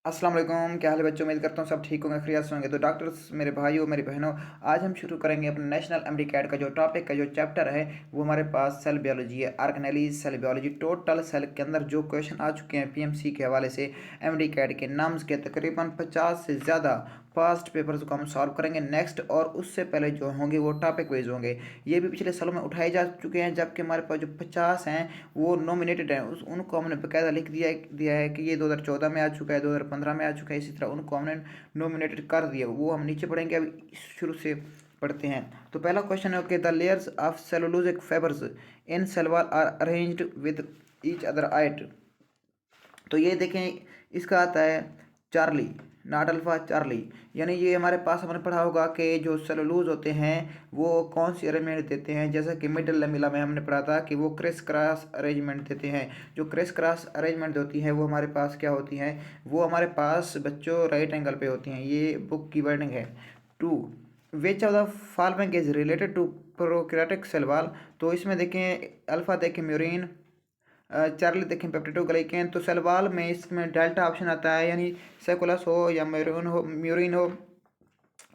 अस्सलाम वालेकुम, क्या हाल है बच्चों। उम्मीद करता हूँ सब ठीक होंगे, खैरियत से होंगे। तो डॉक्टर्स, मेरे भाइयों, मेरी बहनों, आज हम शुरू करेंगे अपने नेशनल एमडी कैट का जो टॉपिक का जो चैप्टर है वो हमारे पास सेल बायोलॉजी है। Organelles cell biology, total cell के अंदर जो क्वेश्चन आ चुके हैं पीएमसी के हवाले से एमडी कैट के नाम्स के तकरीबन 50 से ज़्यादा पास्ट पेपर्स को हम सॉल्व करेंगे नेक्स्ट, और उससे पहले जो होंगे वो टॉपिक वाइज होंगे। ये भी पिछले सालों में उठाए जा चुके हैं, जबकि हमारे पास जो 50 हैं वो नॉमिनेटेड हैं। उनको हमने बाकायदा लिख दिया है कि ये 2014 में आ चुका है, 2015 में आ चुका है। इसी तरह उनको हमने नॉमिनेटेड कर दिया, वो हम नीचे पढ़ेंगे। अभी शुरू से पढ़ते हैं। तो पहला क्वेश्चन है कि the layers of cellulosic fibres in cell wall are arranged with each other height. तो ये देखें, इसका आता है चार्ली, नॉट अल्फा, चार्ली। यानी ये हमारे पास हमने पढ़ा होगा कि जो सेलुलोज होते हैं वो कौन सी अरेंजमेंट देते हैं। जैसा कि मिडल लेमिला में हमने पढ़ा था कि वो क्रिस क्रॉस अरेंजमेंट देते हैं। जो क्रिस क्रॉस अरेंजमेंट होती है वो हमारे पास क्या होती हैं, वो हमारे पास बच्चों राइट एंगल पे होती हैं। ये बुक की वर्डिंग है। Two, which of the following is related to prokaryotic cell wall. तो इसमें देखें, अल्फा देखें म्यूरिन, चार्ली देखें पेप्टिडोग्लाइकेन। तो सलवाल में इसमें डेल्टा ऑप्शन आता है, यानी सेकुलस हो या म्यूरिन हो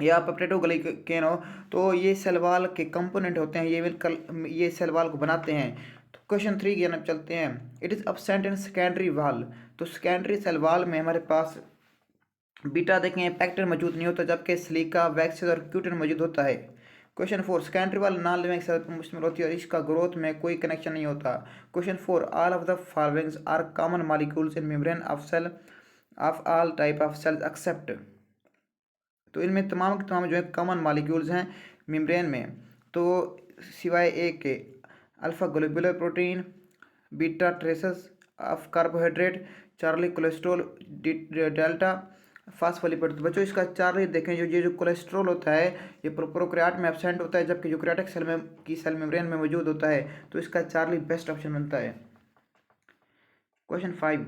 या पेप्टिडोग्लाइकेन हो। तो ये सलवाल के कंपोनेंट होते हैं, ये बिल्कुल ये सलवाल को बनाते हैं। तो क्वेश्चन 3 की जानब चलते हैं। It is absent in secondary वाल। तो सेकेंडरी सलवाल में हमारे पास बीटा देखें पैक्टर मौजूद नहीं होता, जबकि सिलिका, वैक्सेस और क्यूटिन मौजूद होता है। क्वेश्चन 4, सेकेंडरी वाल नॉन लिविंग सेल पर मुश्तमिल होती है और इसका ग्रोथ में कोई कनेक्शन नहीं होता। Question 4, all of the followings are common molecules in membrane of cell of all type of cells except. तो इनमें तमाम के तमाम जो है कॉमन मॉलिक्यूल्स हैं मेम्ब्रेन में, तो सिवाय एक के। Alpha globular protein, beta traces of carbohydrate, Charlie cholesterol, delta phospholipid. तो बच्चों इसका चार्ली देखें, जो ये जो कोलेस्ट्रॉल होता है ये प्रोकैरियोट में एब्सेंट होता है, जबकि यूकैरियोटिक सेल में की सेल मेम्ब्रेन में मौजूद होता है। तो इसका चार्ली बेस्ट ऑप्शन बनता है। क्वेश्चन 5।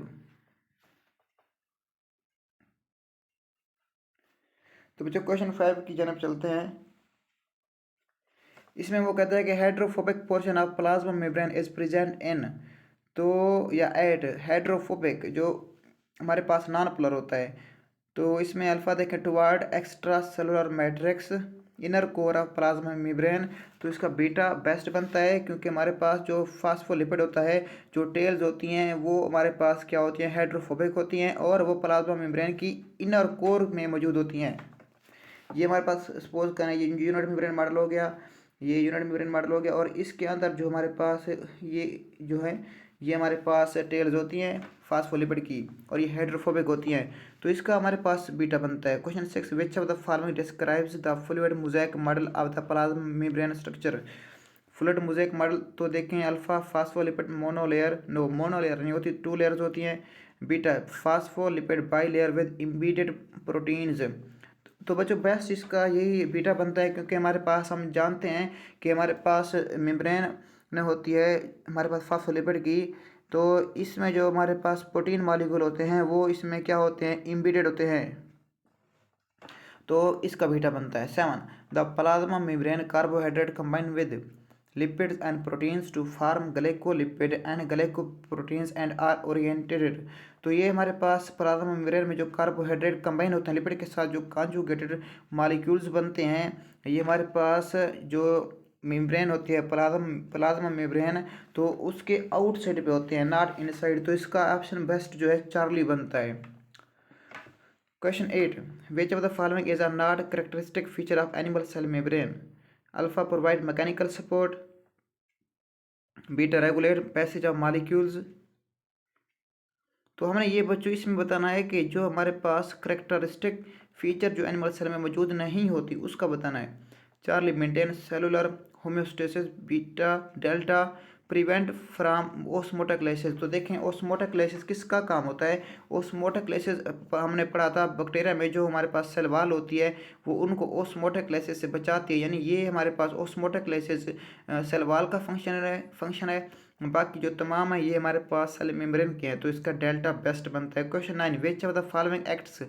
तो बच्चों क्वेश्चन 5 की जानब चलते हैं। इसमें वो कहता है कि hydrophobic portion of plasma membrane is present इन। तो या एट हाइड्रोफोबिक जो हमारे पास नॉन पोलर होता है। तो इसमें अल्फा देखें toward extra cellular matrix inner core of plasma membrane. तो इसका बीटा बेस्ट बनता है, क्योंकि हमारे पास जो फास्फोलिपिड होता है, जो टेल्स होती हैं वो हमारे पास क्या होती हैं, हाइड्रोफोबिक होती हैं, और वो प्लाज्मा मेम्ब्रेन की इनर कोर में मौजूद होती हैं। ये हमारे पास सपोज करें ये यूनिट मेम्ब्रेन मॉडल हो गया, ये यूनिट मेम्ब्रेन मॉडल हो गया, और इसके अंदर जो हमारे पास ये जो है ये हमारे पास टेल्स होती हैं फास्फोलिपिड की, और ये हाइड्रोफोबिक होती हैं। तो इसका हमारे पास बीटा बनता है। Question 6, which of the following describes the fluid mosaic model of the plasma membrane structure. Fluid mosaic model तो देखें, alpha phospholipid monolayer, no monolayer नहीं होती, 2 लेयर्स होती हैं। Beta phospholipid bilayer with embedded proteins. तो बच्चों best इसका यही बीटा बनता है, क्योंकि हमारे पास हम जानते हैं कि हमारे पास मेम्ब्रेन न होती है हमारे पास फास्फोलिपिड की। तो इसमें जो हमारे पास प्रोटीन मॉलिक्यूल होते हैं वो इसमें क्या होते हैं, इम्बेडेड होते हैं। तो इसका बीटा बनता है। 7, the plasma membrane carbohydrate combine with lipids and proteins to form glycolipid and glycoproteins and are oriented. तो ये हमारे पास प्लाज्मा मेम्ब्रेन में जो कार्बोहाइड्रेट कंबाइन होते हैं लिपिड के साथ, जो कॉन्जुगेटेड मॉलिक्यूल्स बनते हैं, ये हमारे पास जो मेम्ब्रेन होती है प्लाज्मा मेम्ब्रेन, तो उसके आउटसाइड पे होते हैं, नॉट इनसाइड। तो इसका ऑप्शन बेस्ट जो है चार्ली बनता है। Question 8. Which of the following is a not characteristic feature of animal cell membrane? Alpha provide mechanical support. Beta regulate passage of molecules. तो हमने ये बच्चों इसमें बताना है कि जो हमारे पास करेक्टरिस्टिक फीचर जो एनिमल सेल में मौजूद नहीं होती उसका बताना है। Charlie maintain cellular homeostasis, beta delta prevent from osmotic lysis. तो देखें ओस्मोटोक्लाइसिस किसका काम होता है। ओस्मोटोक्लाइसिस हमने पढ़ा था बैक्टीरिया में जो हमारे पास सेल वॉल होती है वो उनको ओस्मोटोक्लाइसिस से बचाती है, यानी ये हमारे पास ओस्मोटोक्लाइसिस सेल वॉल का फंक्शन है। बाकी जो तमाम है ये हमारे पास सेल मेम्ब्रेन के हैं, तो इसका डेल्टा बेस्ट बनता है। Question 9, which of the following acts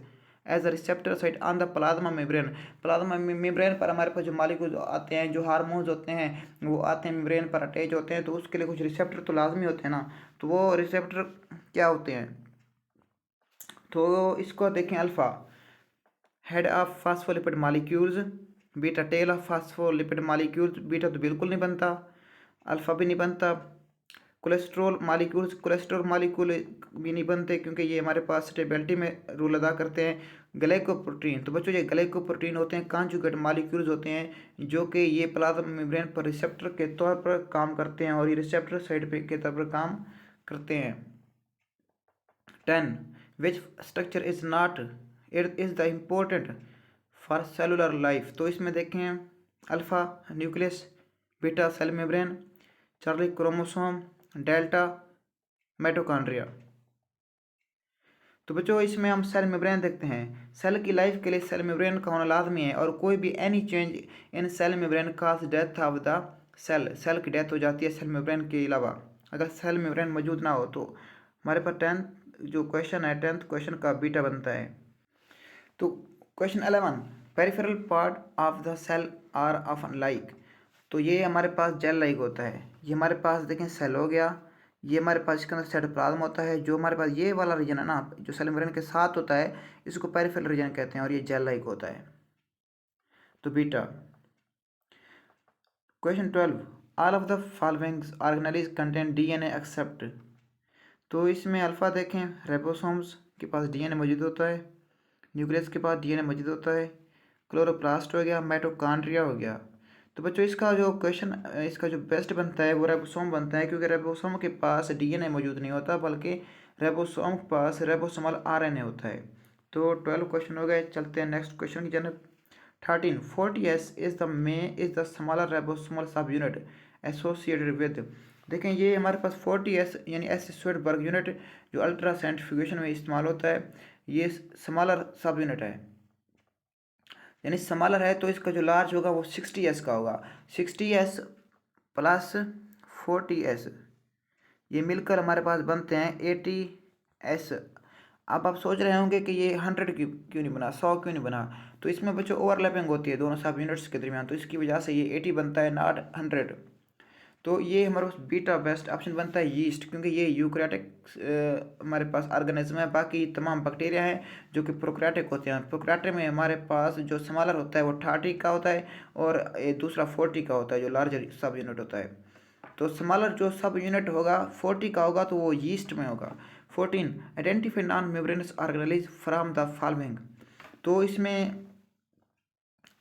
as a receptor site on the plasma membrane. Plasma membrane पर हमारे पास जो मॉलिक्यूल आते हैं, जो हार्मोन्स होते हैं, वो आते हैं मेम्ब्रेन पर अटैच होते हैं, तो उसके लिए कुछ रिसेप्टर तो लाजमी होते हैं ना। तो वो रिसेप्टर क्या होते हैं। तो इसको देखें, alpha head of phospholipid molecules, beta tail of phospholipid molecules, beta तो बिल्कुल नहीं बनता, अल्फ़ा भी नहीं बनता। कोलेस्ट्रॉल मालिक्यूल भी नहीं बनते क्योंकि ये हमारे पास स्टेबिलिटी में रोल अदा करते हैं। ग्लाइकोप्रोटीन, तो बच्चों ये ग्लाइकोप्रोटीन होते हैं, कॉन्जुगेट मालिक्यूल्स होते हैं जो कि ये प्लाज्मा मेम्ब्रेन पर रिसेप्टर के तौर पर काम करते हैं और ये रिसेप्टर साइड पे के तौर पर काम करते हैं। 10 which structure is not it is the important for cellular life, तो इसमें देखें alpha nucleus, beta cell membrane, Charlie chromosome, delta mitochondria. तो बच्चों इसमें हम सेल मेम्ब्रेन देखते हैं। सेल की लाइफ के लिए सेल मेम्ब्रेन का होना लाजमी है और कोई भी any change in cell membrane cause death of the cell की डेथ हो जाती है सेल मेम्ब्रेन के अलावा, अगर सेल मेम्ब्रेन मौजूद ना हो। तो हमारे पास 10th जो क्वेश्चन है, 10th क्वेश्चन का बीटा बनता है। तो question 11 peripheral part of the cell are of like, तो ये हमारे पास जेल लाइक होता है। ये हमारे पास देखें सेल हो गया, ये हमारे पास इसके अंदर साइटोप्लाज्म होता है, जो हमारे पास ये वाला रीजन है ना जो सेल मेम्ब्रेन के साथ होता है इसको पेरिफेरल रीजन कहते हैं और ये जेल लाइक होता है। तो beta. Question 12 all of the following organelles contain DNA except, तो इसमें अल्फ़ा देखें राइबोसोम्स के पास डीएनए मौजूद होता है, न्यूक्लियस के पास डीएनए मौजूद होता है, क्लोरोप्लास्ट हो गया, माइटोकॉन्ड्रिया हो गया। तो बच्चों इसका जो क्वेश्चन इसका जो बेस्ट बनता है वो राइबोसोम बनता है क्योंकि राइबोसोम के पास डीएनए मौजूद नहीं होता बल्कि राइबोसोम के पास राइबोसोमल आरएनए होता है। तो 12 क्वेश्चन हो गए। चलते हैं नेक्स्ट क्वेश्चन की जानब। 13 40s is the smaller ribosomal सब यूनिट एसोसिएटेड विद, देखें ये हमारे पास 40s यानी एस स्वेटबर्ग यूनिट जो अल्ट्रा सेंट्रीफ्यूगेशन में इस्तेमाल होता है, ये स्मॉलर सब यूनिट है यानी स्मॉलर है। तो इसका जो लार्ज होगा वो 60s का होगा। 60s प्लस 40s ये मिलकर हमारे पास बनते हैं 80s। अब आप सोच रहे होंगे कि ये 100 क्यों नहीं बना, 100 क्यों नहीं बना, तो इसमें बच्चों ओवरलैपिंग होती है दोनों सब यूनिट्स के दरमियान, तो इसकी वजह से ये 80 बनता है नॉट 100। तो ये हमारे पास बीटा बेस्ट ऑप्शन बनता है यीस्ट, क्योंकि ये यूकैरियोटिक हमारे पास ऑर्गेनिज्म है। बाकी तमाम बैक्टीरिया हैं जो कि प्रोकैरियोटिक होते हैं। प्रोकैरियोटिक में हमारे पास जो स्मॉलर होता है वो 30 का होता है और दूसरा 40 का होता है जो लार्जर सब यूनिट होता है। तो स्मॉलर जो सब यूनिट होगा 40 का होगा तो वो यीस्ट में होगा। 14 identify non membranes organelles from the following, तो इसमें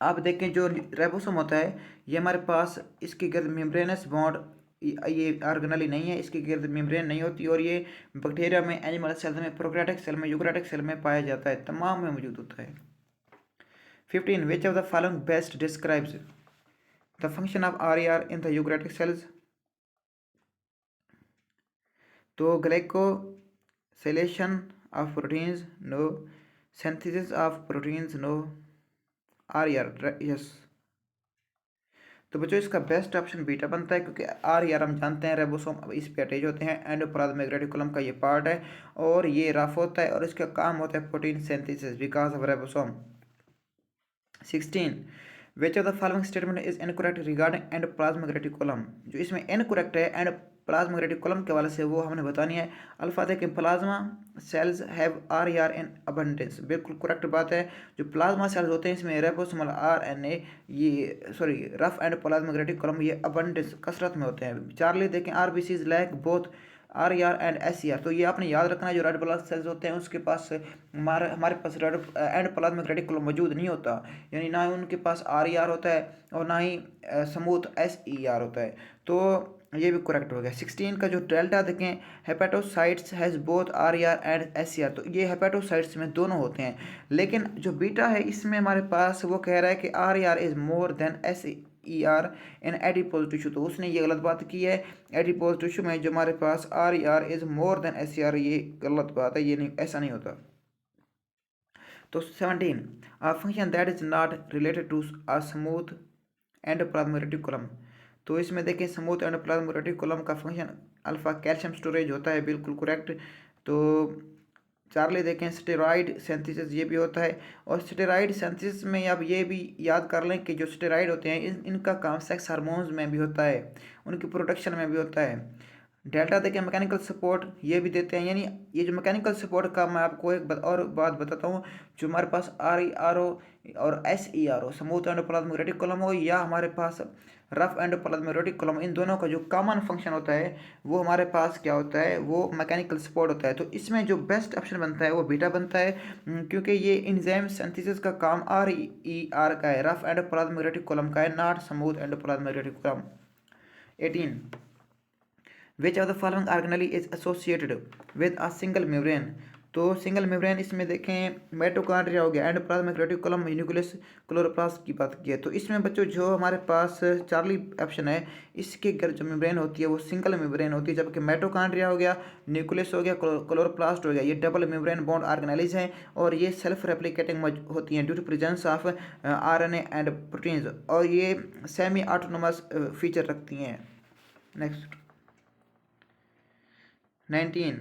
आप देखें जो राइबोसोम होता है ये हमारे पास इसके गिर्द मेम्ब्रेनस बॉन्ड ये ऑर्गेनेली नहीं है, इसके गिर्द मेम्ब्रेन नहीं होती और ये बैक्टीरिया में, एनिमल सेल में, प्रोकैरियोटिक सेल में, यूकैरियोटिक सेल में पाया जाता है, तमाम में मौजूद होता है। 15 which of the following best describes the function of RER in the eukaryotic cells, तो glycosylation of proteins no, synthesis of proteins no, RER yes. तो बच्चों इसका बेस्ट ऑप्शन बीटा बनता है क्योंकि आरईआर हम जानते हैं राइबोसोम इस पे अटैच होते हैं, एंडोप्लाज्मिक रेटिकुलम का ये पार्ट है और ये रफ होता है और इसका काम होता है protein synthesis because of ribosome. 16 which of the following statement is incorrect regarding endoplasmic reticulum, जो इसमें इनकरेक्ट है एंडोप्लाज्मिक रेटिकुलम के वाले से वो हमने बतानी है। अल्फा देखें plasma cells have RER in abundance, बिल्कुल करेक्ट बात है। जो प्लाज्मा सेल्स होते हैं इसमें राइबोसोमल आरएनए ये सॉरी रफ एंडोप्लाज्मिक रेटिकुलम ये अबंडेंस कसरत में होते हैं। चार्ली देखें RBCs lack both RER and SER, तो ये आपने याद रखना है जो रेड ब्लड सेल्स होते हैं उसके पास हमारे पास रेड एंडोप्लाज्मिक रेटिकुलम मौजूद नहीं होता, यानी ना ही उनके पास आरईआर होता है और ना ही स्मूथ एसईआर होता है। तो ये भी करेक्ट हो गया। 16 का जो डेल्टा देखें hepatocytes has both RER and SER, तो ये हेपेटोसाइट्स में दोनों होते हैं, लेकिन जो बीटा है इसमें हमारे पास वो कह रहा है कि RER is more than SER in adipose tissue, तो उसने ये गलत बात की है। एडिपोज टिश्यू में जो हमारे पास RER is more than SER, ये गलत बात है, ये नहीं, ऐसा नहीं होता। तो 17 a function that is not related to a smooth endoplasmic reticulum, तो इसमें देखें स्मूथ एंडोप्लाज्मिक रेटिकुलम का फंक्शन अल्फा कैल्शियम स्टोरेज होता है, बिल्कुल करेक्ट। तो चार्ली देखें स्टेरॉइड सिंथेसिस ये भी होता है और स्टेरॉइड सिंथेसिस में अब ये भी याद कर लें कि जो स्टेरॉइड होते हैं इनका काम सेक्स हार्मोन्स में भी होता है, उनकी प्रोडक्शन में भी होता है। डेल्टा देखें मैकेनिकल सपोर्ट ये भी देते हैं, यानी ये जो मैकेनिकल सपोर्ट का मैं आपको एक और बात बताता हूँ। जो हमारे पास RERO और SERO स्मूथ एंडोप्लाज्मिक रेटिकुलम हो, या हमारे पास रफ एंडोप्लाज्मिक रेटिकुलम, इन दोनों का जो कॉमन फंक्शन होता है वो हमारे पास क्या होता है, वो मैकेनिकल सपोर्ट होता है। तो इसमें जो बेस्ट ऑप्शन बनता है वो बीटा बनता है, क्योंकि ये इंजाइम सिंथेसिस का काम RER का है, रफ एंडोप्लाज्मिक रेटिकुलम का है, not smooth endoplasmic reticulum. 18 which of the following organelle is associated with a single membrane. तो सिंगल मेम्ब्रेन इसमें देखें माइटोकॉन्ड्रिया हो गया, एंडोप्लाज्मिक रेटिकुलम, न्यूक्लियस, क्लोरोप्लास्ट की बात की है। तो इसमें बच्चों जो हमारे पास चार्ली ऑप्शन है, इसके घर जो मेम्ब्रेन होती है वो सिंगल मेम्ब्रेन होती है, जबकि माइटोकॉन्ड्रिया हो गया, न्यूक्लियस हो गया, क्लोरोप्लास्ट हो गया, ये डबल मेम्ब्रेन बॉन्ड ऑर्गेनेलीज हैं, और ये सेल्फ रेप्लिकेटिंग होती हैं due to presence of RNA and proteins, और ये सेमी ऑटोनोमस फीचर रखती हैं। Next 19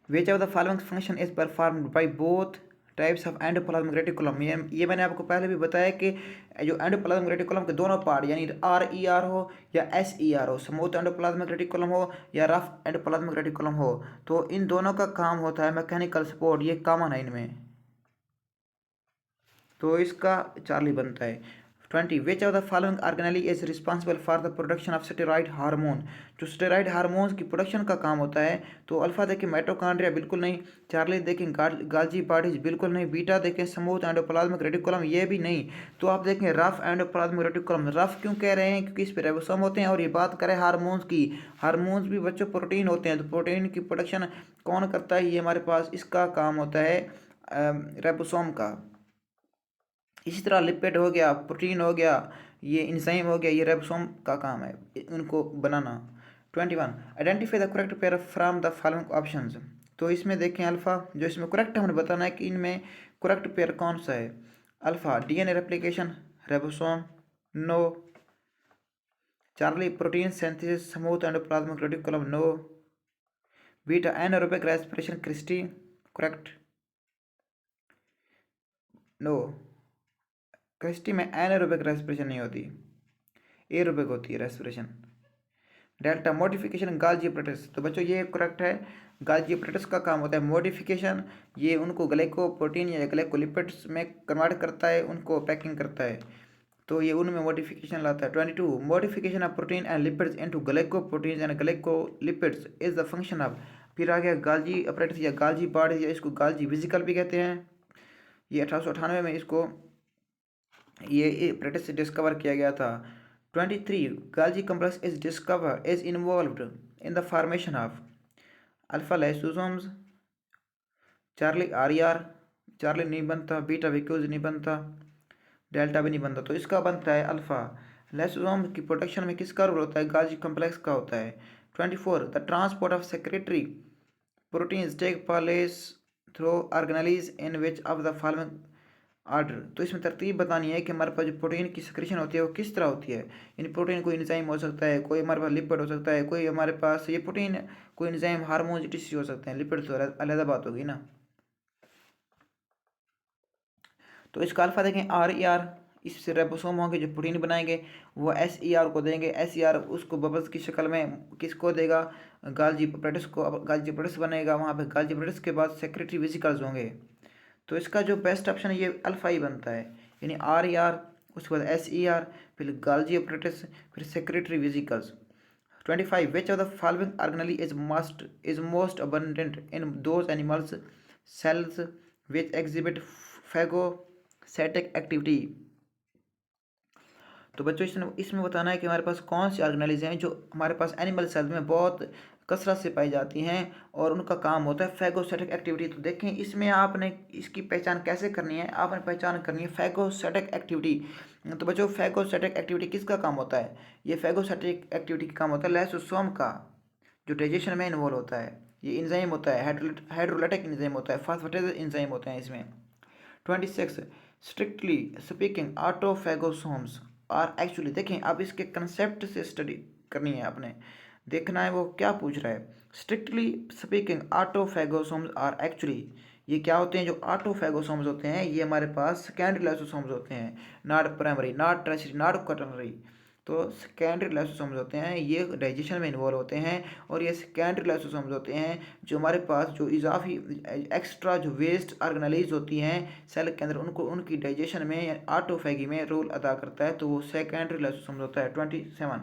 which of the following function is performed by both types of endoplasmic reticulum. ये मैंने आपको पहले भी बताया कि जो एंडोप्लाज्मिक रेटिकुलम के दोनों पार्ट, यानी RER हो या SER हो, स्मूथ एंडोप्लाज्मिक रेटिकुलम हो या रफ एंडोप्लाज्मिक रेटिकुलम हो, तो इन दोनों का काम होता है मैकेनिकल सपोर्ट, ये कॉमन है इनमें, तो इसका चार्ली बनता है। 20 विच of the following organelle is responsible for the production of steroid hormone. जो स्टेरॉइड हार्मोन्स की प्रोडक्शन का काम होता है, तो अल्फा देखें माइटोकॉन्ड्रिया बिल्कुल नहीं, चार्ली देखें गाल्जी बॉडीज बिल्कुल नहीं, बीटा देखें स्मूथ एंडोप्लाज्मिक रेटिकुलम ये भी नहीं, तो आप देखें रफ एंडोप्लाज्मिक रेटिकुलम। रफ क्यों कह रहे हैं, क्योंकि इस पर राइबोसोम होते हैं। और ये बात करें हार्मोन्स की, हार्मोन्स भी बच्चों प्रोटीन होते हैं, तो प्रोटीन की प्रोडक्शन कौन करता है, ये हमारे पास इसका काम होता है राइबोसोम का। इसी तरह लिपिड हो गया, प्रोटीन हो गया, ये इंजाइम हो गया, ये राइबोसोम का काम है उनको बनाना। 21 identify the correct pair from the following options. तो इसमें देखें अल्फ़ा, जो इसमें करेक्ट हमने बताना है कि इनमें करेक्ट पेयर कौन सा है। Alpha DNA replication, ribosome, no. Charlie protein synthesis, smooth endoplasmic reticulum, no. Beta anaerobic respiration, cristae, correct, no. Cristae में एनारोबिक रेस्पिरेशन नहीं होती, एरोबिक होती है respiration. Delta modification Golgi apparatus, तो बच्चों ये करेक्ट है, गाल्जी अपरेटस का काम होता है मॉडिफिकेशन, ये उनको ग्लाइकोप्रोटीन या ग्लाइकोलिपिड्स में कन्वर्ट करता है, उनको पैकिंग करता है, तो ये उनमें मॉडिफिकेशन लाता है। 22 modification of protein and lipids into glycoproteins and glycolipids is the function of. फिर आ गया गाल्जी अपरेटस या गाल्जी बॉडीज, या इसको गाल्जी वेसिकल भी कहते हैं। ये 1898 में इसको ये अपरेटस से डिस्कवर किया गया था। 23 गाल्जी complex is discover is involved in the formation of alpha lysosomes, Charlie RER, Charlie नहीं बनता, बीटा विक्यूज नहीं बनता, डेल्टा भी नहीं बनता, तो इसका बनता है अल्फा। लाइसोसोम की प्रोडक्शन में किसका रोल होता है, गाल्जी कॉम्प्लेक्स का होता है। 24 the transport of secretory proteins take place through organelles in which of the following order. तो इसमें तरतीब बतानी है कि हमारे पास जो प्रोटीन की सिक्रेशन होती है वो किस तरह होती है। यानी प्रोटीन कोई एंजाइम हो सकता है, कोई हमारे पास लिपिड हो सकता है, कोई हमारे पास ये प्रोटीन कोई एंजाइम हार्मोन टिश्यू हो सकते हैं, लिपिड तो अलग बात होगी ना। तो इसका अल्फा देखें RER, इससे राइबोसोम होंगे जो प्रोटीन बनाएंगे, वो SER को देंगे, SER उसको बबल्स की शक्ल में किसको देगा, गाल्जी अपरेटस को, गाल्जी अपरेटस बनेगा, वहाँ पे गाल्जी अपरेटस के बाद सेक्रेटरी वेसिकल्स होंगे। तो इसका जो बेस्ट ऑप्शन है ये अल्फा ही बनता है, यानी RER, उसके बाद SER, फिर गाल्जी अपरेटस, फिर secretary vesicles. 25 which of the following organelle is most abundant in those animals cells which exhibit phagocytic activity. तो बच्चों इसमें बताना है कि हमारे पास कौन सी ऑर्गेनेलीज हैं जो हमारे पास एनिमल सेल्स में बहुत कसरत से पाई जाती हैं, और उनका काम होता है फैगोसाइटिक एक्टिविटी। तो देखें इसमें आपने इसकी पहचान कैसे करनी है, आपने पहचान करनी है फैगोसाइटिक एक्टिविटी। तो बच्चों फैगोसाइटिक एक्टिविटी किसका काम होता है, ये फैगोसाइटिक एक्टिविटी का काम होता है लाइसोसोम का, जो डाइजेशन में इन्वॉल्व होता है। ये इंजाइम होता है, हाइड्रोलाइटिक इंजाइम होता है, फास्फेटेज इंजाइम होते हैं इसमें। 26 स्ट्रिक्टली स्पीकिंग ऑटोफैगोसोम्स आर एक्चुअली, देखें अब इसके कंसेप्ट से स्टडी करनी है, आपने देखना है वो क्या पूछ रहा है। स्ट्रिक्टली स्पीकिंग ऑटोफैगोसोम्स आर एक्चुअली, ये क्या होते हैं, जो ऑटोफैगोसोम्स होते हैं ये हमारे पास सेकेंडरी लाइसोसोम्स होते हैं, not primary, not tertiary, not quaternary. तो सेकेंडरी लाइसोसोम्स होते हैं ये डाइजेशन में इन्वॉल्व होते हैं, और ये सेकेंडरी लाइसोसोम्स होते हैं जो हमारे पास जो इजाफी एक्स्ट्रा जो वेस्ट ऑर्गेनेलीज होती हैं सेल के अंदर उनको उनकी डाइजेशन में ऑटोफैगी में रोल अदा करता है, तो वो सेकेंडरी लाइसोसोम्स होता है। 27,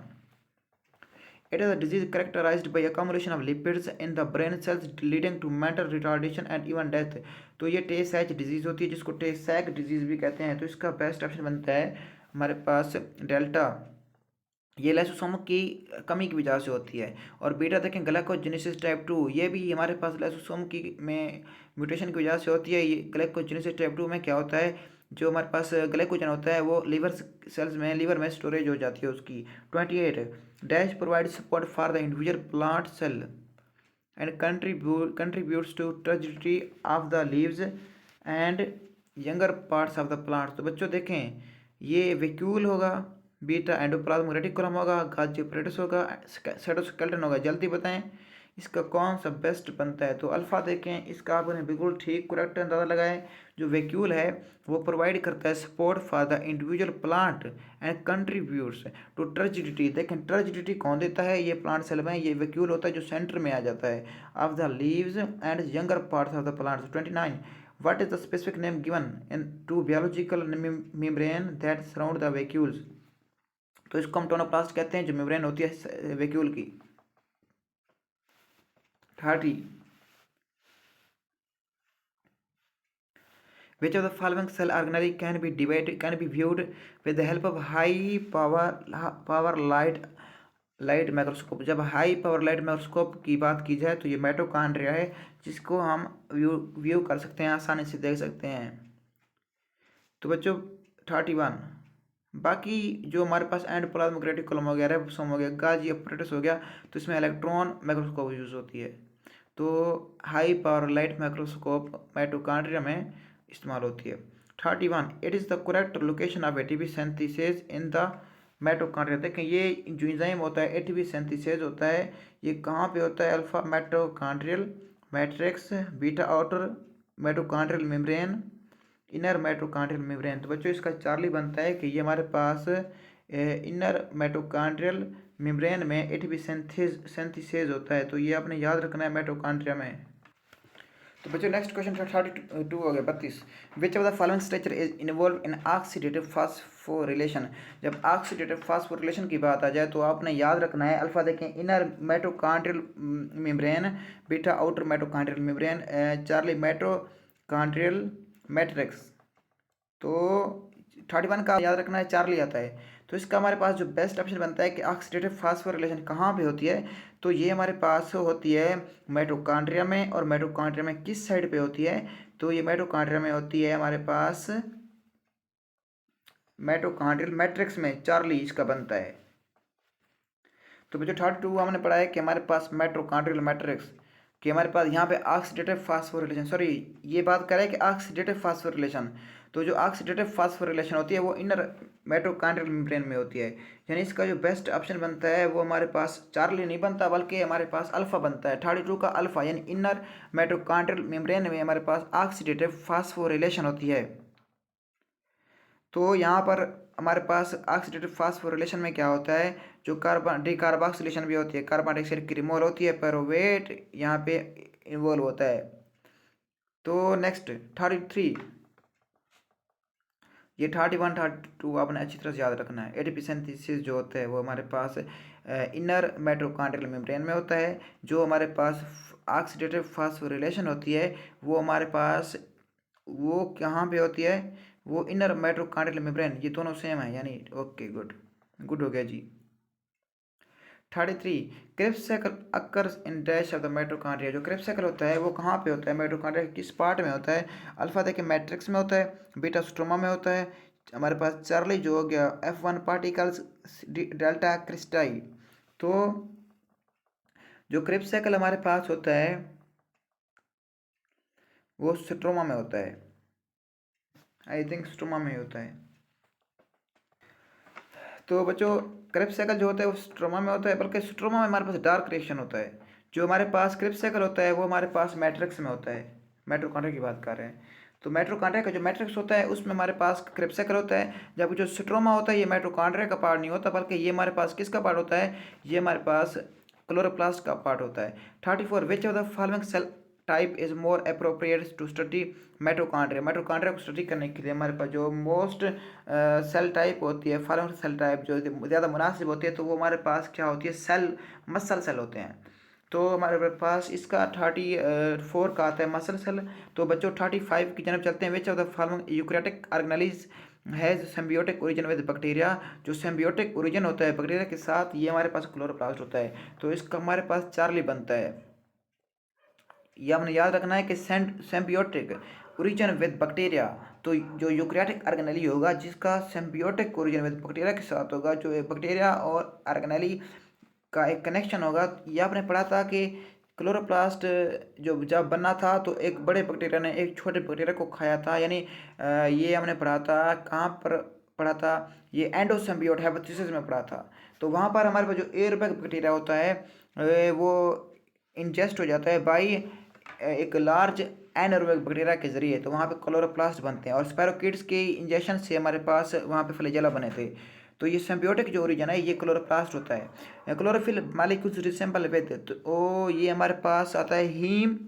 it is a disease characterized by accumulation of lipids in the brain cells leading to mental retardation and even death। तो ये टे सैच डिजीज़ होती है जिसको टे सैक डिजीज़ भी कहते हैं। तो इसका बेस्ट ऑप्शन बनता है हमारे पास डेल्टा। ये लाइसोसोम की कमी की वजह से होती है। और बीटा देखें ग्लाइकोजेनेसिस टाइप 2, ये भी हमारे पास लाइसोसोम की में म्यूटेशन की वजह से होती है। ये ग्लाइकोजेनेसिस टाइप 2 में क्या होता है, जो हमारे पास ग्लाइकोजन होता है वो लीवर में स्टोरेज हो जाती है उसकी। 28, dash provide support for the individual plant cell and contributes to turgidity of the leaves and younger parts of the plant. तो बच्चों देखें, ये वैक्यूल होगा, बीटा एंडोप्लाज्म रेटिकुलम होगा, गाजी ऑपरेटस होगा, साइटोस्केलेटन होगा। जल्दी बताएं इसका कौन सा बेस्ट बनता है। तो अल्फ़ा देखें, इसका आपने बिल्कुल ठीक करेक्ट अंदाज़ा लगाएं। जो वैक्यूल है वो प्रोवाइड करता है support for the individual plant and contributes to turgidity. देखें टर्जिडिटी कौन देता है, ये प्लांट सेल में ये वैक्यूल होता है जो सेंटर में आ जाता है of the leaves and younger parts of the plant. 29, what is the specific name given in to biological membrane that surround the vacuoles। तो इसको हम टोनोप्लास्ट कहते हैं जो मेम्ब्रेन होती है वैक्यूल की। 30, which of the following cell organelle can be viewed with the help of high power light microscope. जब हाई पावर लाइट माइक्रोस्कोप की बात की जाए तो ये माइटोकॉन्ड्रिया है जिसको हम व्यू कर सकते हैं, आसानी से देख सकते हैं। तो बच्चों 31, बाकी जो हमारे पास एंडोप्लाज्मिक रेटिकुलम हो गया, राइबोसोम हो गया, गाजी ऑपरेटस हो गया, तो इसमें इलेक्ट्रॉन माइक्रोस्कोप यूज होती है। तो high power light microscope mitochondria में इस्तेमाल होती है। 31, it is the correct location of ATP synthesis in the mitochondria. देखें ये जो एंजाइम होता है एटीपी सिंथेसिस होता है, ये कहाँ पे होता है, alpha mitochondrial matrix, beta outer mitochondrial membrane, inner mitochondrial membrane. तो बच्चों इसका चार्ली बनता है कि ये हमारे पास इनर माइटोकॉन्ड्रियल मेम्ब्रेन में एटीपी सिंथेसिस होता है। तो ये आपने याद रखना है माइटोकॉन्ड्रिया में। तो बच्चों नेक्स्ट क्वेश्चन 32 हो गया। 32, विच of the following structure is involve in oxidative phosphorylation. जब ऑक्सीडेटिव फास्फोरिलेशन की बात आ जाए तो आपने याद रखना है, अल्फा देखें inner mitochondrial membrane, beta outer mitochondrial membrane, Charlie mitochondrial matrix. तो 31 का याद रखना है चार्ली आता है। तो इसका हमारे पास जो बेस्ट ऑप्शन बनता है कि ऑक्सीडेटिव फास्फोरिलेशन कहाँ पे होती है, तो ये हमारे पास होती है माइटोकॉन्ड्रिया में। और माइटोकॉन्ड्रिया में किस साइड पे होती है, तो ये माइटोकॉन्ड्रिया में होती है हमारे पास माइटोकॉन्ड्रियल मैट्रिक्स में, चार्ली इसका बनता है। तो जो 32 हमने पढ़ा है कि हमारे पास माइटोकॉन्ड्रियल मैट्रिक्स कि हमारे पास यहाँ पे ऑक्सीडेटिव फास्फोरिलेशन, सॉरी ये बात कर रहे हैं कि ऑक्सीडेटिव फास्फोरिलेशन। तो जो ऑक्सीडेटिव फास्फोरिलेशन होती है वो इनर माइटोकॉन्ड्रियल मेम्ब्रेन में होती है। यानी इसका जो बेस्ट ऑप्शन बनता है वो हमारे पास चार्ली नहीं बनता बल्कि हमारे पास अल्फा बनता है। 32 का अल्फा, यानी इनर माइटोकॉन्ड्रियल मेम्ब्रेन में हमारे पास ऑक्सीडेटिव फास्फोरिलेशन होती है। तो यहाँ पर हमारे पास ऑक्सीडेटिव फास्फोरिलेशन में क्या होता है, जो कार्बन डिकार्बोक्सिलेशन भी होती है, कार्बन डाइऑक्साइड की रिमूवल होती है, पायरुवेट यहाँ पे इन्वॉल्व होता है। तो नेक्स्ट 33, ये 31 32 आपने अच्छी तरह से याद रखना है। एटीपी सिंथेसिस जो होता है वो हमारे पास इनर माइटोकॉन्ड्रियल मेम्ब्रेन में होता है। जो हमारे पास ऑक्सीडेटिव फास्फोरिलेशन होती है वो हमारे पास वो कहाँ पे होती है, वो इनर माइटोकॉन्ड्रियल मेम्ब्रेन। ये दोनों सेम है, यानी ओके गुड गुड हो गया जी। 33, Krebs cycle occurs in dash of the mitochondria. जो क्रेब्स साइकिल होता है वो कहाँ पे होता है, माइटोकॉन्ड्रिया किस पार्ट में होता है। अल्फा देखिए मैट्रिक्स में होता है, बीटा स्ट्रोमा में होता है, हमारे पास चार्ली जो हो गया F1 पार्टिकल्स, डेल्टा क्रिस्टाई। तो जो क्रेब्स साइकिल हमारे पास होता है वो स्ट्रोमा में होता है, आई थिंक स्ट्रोमा में होता है। तो बच्चों क्रेब्स साइकिल जो होता है वो स्ट्रोमा में होता है, बल्कि स्ट्रोमा में हमारे पास डार्क रिएक्शन होता है। जो हमारे पास क्रेब्स साइकिल होता है वो हमारे पास मैट्रिक्स में होता है, माइटोकॉन्ड्रिया की बात कर रहे हैं। तो माइटोकॉन्ड्रिया का जो मैट्रिक्स होता है उसमें हमारे पास क्रेब्स साइकिल होता है, जबकि जो स्ट्रोमा होता है ये माइटोकॉन्ड्रिया का पार्ट नहीं होता, बल्कि ये हमारे पास किसका पार्ट होता है, ये हमारे पास क्लोरोप्लास्ट का पार्ट होता है। 34 which of the following cell type is more appropriate to study mitochondria. Mitochondria को स्टडी करने के लिए हमारे पास जो मोस्ट सेल टाइप होती है, फॉलोइंग सेल टाइप जो ज़्यादा मुनासिब होती है, तो वो हमारे पास क्या होती है, सेल मसल सेल होते हैं। तो हमारे पास इसका 34 का आता है मसल सेल। तो बच्चों 35 की जानब चलते हैं। विच of the following eukaryotic organelles has symbiotic origin with bacteria. जो सिम्बियोटिक ओरिजिन होता है बैक्टीरिया के साथ, ये हमारे पास क्लोरोप्लास्ट होता है। तो इसका हमारे पास चार्ली बनता है। ये हमने याद रखना है कि सिम्बियोटिक ओरिजिन विद बैक्टीरिया, तो जो यूकैरियोटिक ऑर्गेनेली होगा जिसका सिम्बियोटिक ओरिजिन विद बैक्टीरिया के साथ होगा, जो बैक्टीरिया और ऑर्गेनेली का एक कनेक्शन होगा। ये आपने पढ़ा था कि क्लोरोप्लास्ट जो जब बना था तो एक बड़े बैक्टीरिया ने एक छोटे बैक्टीरिया को खाया था, यानी ये हमने पढ़ा था कहाँ पर पढ़ा था, ये एंडोसिम्बियोट हाइपोथेसिस में पढ़ा था। तो वहाँ पर हमारे पास जो एयरबैग बैक्टीरिया होता है वो इंजेस्ट हो जाता है बाई एक लार्ज एनारोबिक बैक्टीरिया के जरिए, तो वहाँ पे क्लोरोप्लास्ट बनते हैं। और स्पायरोकिड्स के इंजेक्शन से हमारे पास वहाँ पे फ्लैजेला बने थे। तो ये सिम्बियोटिक जो ओरिजिन है ये क्लोरोप्लास्ट होता है। क्लोरोफिल मालिक्यूल्स रिसेंबल विद, तो ये हमारे पास आता है haem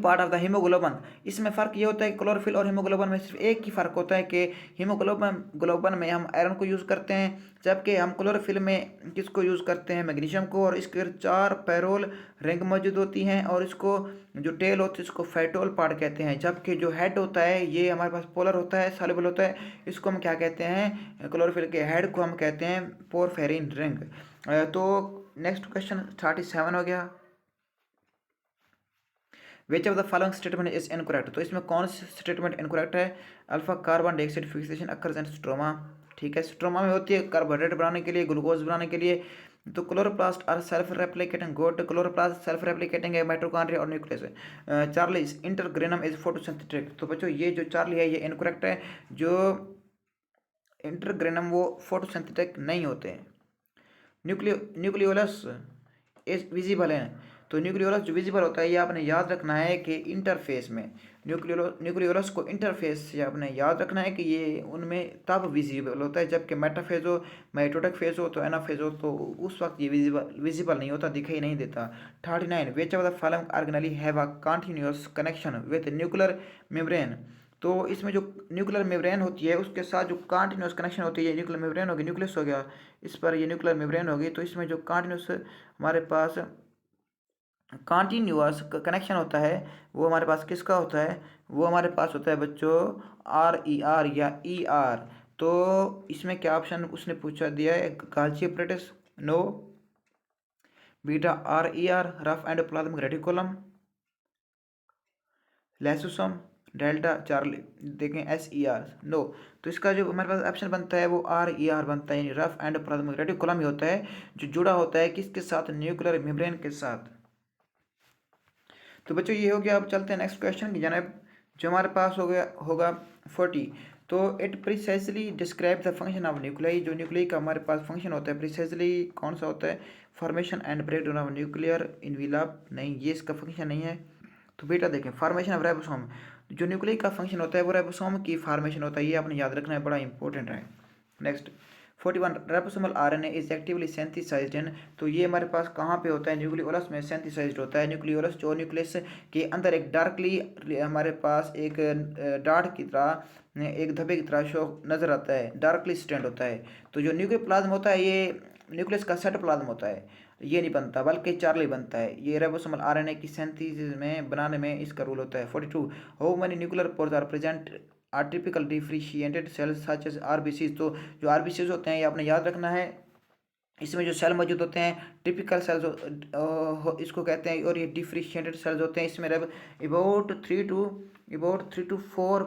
part of the haemoglobin. इसमें फ़र्क ये होता है कि क्लोरोफिल और हीमोग्लोबन में सिर्फ एक ही फ़र्क होता है कि हीमोग्लोबन में हम आयरन को यूज़ करते हैं, जबकि हम क्लोरोफिल में किसको यूज़ करते हैं, मैग्नीशियम को। और इसके 4 पैरोल रिंग मौजूद होती हैं, और इसको जो टेल होती है इसको फेटोल पार्ट कहते हैं। जबकि जो हेड होता है ये हमारे पास पोलर होता है, सॉल्युबल होता है। इसको हम क्या कहते हैं, क्लोरोफिल के हेड को हम कहते हैं पोरफेरिन रिंग। तो नेक्स्ट क्वेश्चन 37 हो गया। विच of the following statement is incorrect. तो इसमें कौन सी स्टेटमेंट इनकरेक्ट है, alpha carbon dioxide fixation occurs in stroma. ठीक है, स्ट्रोमा में होती है कार्बोहाइड्रेट बनाने के लिए, ग्लूकोज बनाने के लिए। तो chloroplast are self replicating good, chloroplast self replicating है माइटोकॉन्ड्रिया और न्यूक्लियस है। Charlie intergranum is photosynthetic. तो बच्चों ये जो चार्ली है ये इनकरेक्ट है, जो इंटरग्रेनम वो फोटोसिंथेटिक नहीं होते हैं। न्यूक्लियोलस इज विजिबल है। तो न्यूक्लियोलस जो विजिबल होता है ये आपने याद रखना है कि इंटरफेस में न्यूक्लियोलस को इंटरफेस से आपने याद रखना है कि ये उनमें तब विजिबल होता है जबकि मेटाफेज हो, माइटोटिक फेज हो, तो एनाफेज हो, तो उस वक्त ये विजिबल नहीं होता, दिखाई नहीं देता। 39 विच of the following organelle have a continuous connection with nuclear membrane. तो इसमें जो न्यूक्लियर मेम्ब्रेन होती है उसके साथ जो कंटिन्यूअस कनेक्शन होती है, न्यूक्लियर मेम्ब्रेन होगी, न्यूक्लियस हो गया, इस पर ये न्यूक्लियर मेम्ब्रेन होगी। तो इसमें जो कंटिन्यूअस हमारे पास कंटिन्यूअस कनेक्शन होता है वो हमारे पास किसका होता है, वो हमारे पास होता है बच्चों RER या ER। तो इसमें क्या ऑप्शन उसने पूछा दिया है, Golgi apparatus no, beta RER rough endoplasmic reticulum, lysosome, delta Charlie देखें SER नो। तो इसका जो हमारे पास ऑप्शन बनता है वो RER बनता है, यानी रफ एंड प्लाज्मिक रेटिकुलम ही होता है, जो जुड़ा होता है किसके साथ, न्यूक्लियर मेम्ब्रेन के साथ। तो बच्चों ये हो गया। अब चलते हैं नेक्स्ट क्वेश्चन की जानब, जो हमारे पास हो गया होगा 40। तो it precisely describe the function of nuclei. जो न्यूक्लियाई का हमारे पास फंक्शन होता है प्रिसाइजली कौन सा होता है, formation and break down of nuclear envelope, नहीं ये इसका फंक्शन नहीं है। तो बेटा देखें फॉर्मेशन ऑफ राइबोसोम, जो न्यूक्लियाई का फंक्शन होता है वो राइबोसोम की फॉर्मेशन होता है, ये आपने याद रखना है, बड़ा इंपॉर्टेंट है। Next 41 ribosomal RNA is actively synthesised in. तो ये हमारे पास कहाँ पे होता है, न्यूक्लियोलस में सिंथेसाइज्ड होता है। न्यूक्लियोलस जो न्यूक्लियस के अंदर एक डार्कली हमारे पास एक डार्ट की तरह एक धब्बे की तरह शो नज़र आता है, डार्कली स्टैंड होता है। तो जो न्यूक्लियर प्लाज्म होता है ये न्यूक्लियस का सेट प्लाज्म होता है, ये नहीं बनता बल्कि चार्ली बनता है। ये राइबोसोमल RNA की सिंथेसिस में बनाने में इसका रूल होता है। 42 how many nuclear pores are present are typical differentiated cells such as RBCs। तो जो RBCs होते हैं ये आपने याद रखना है, इसमें जो सेल मौजूद होते हैं टिपिकल सेल्स इसको कहते हैं, और ये डिफरेंशिएटेड सेल्स होते हैं। इसमें अबाउट 3 to 4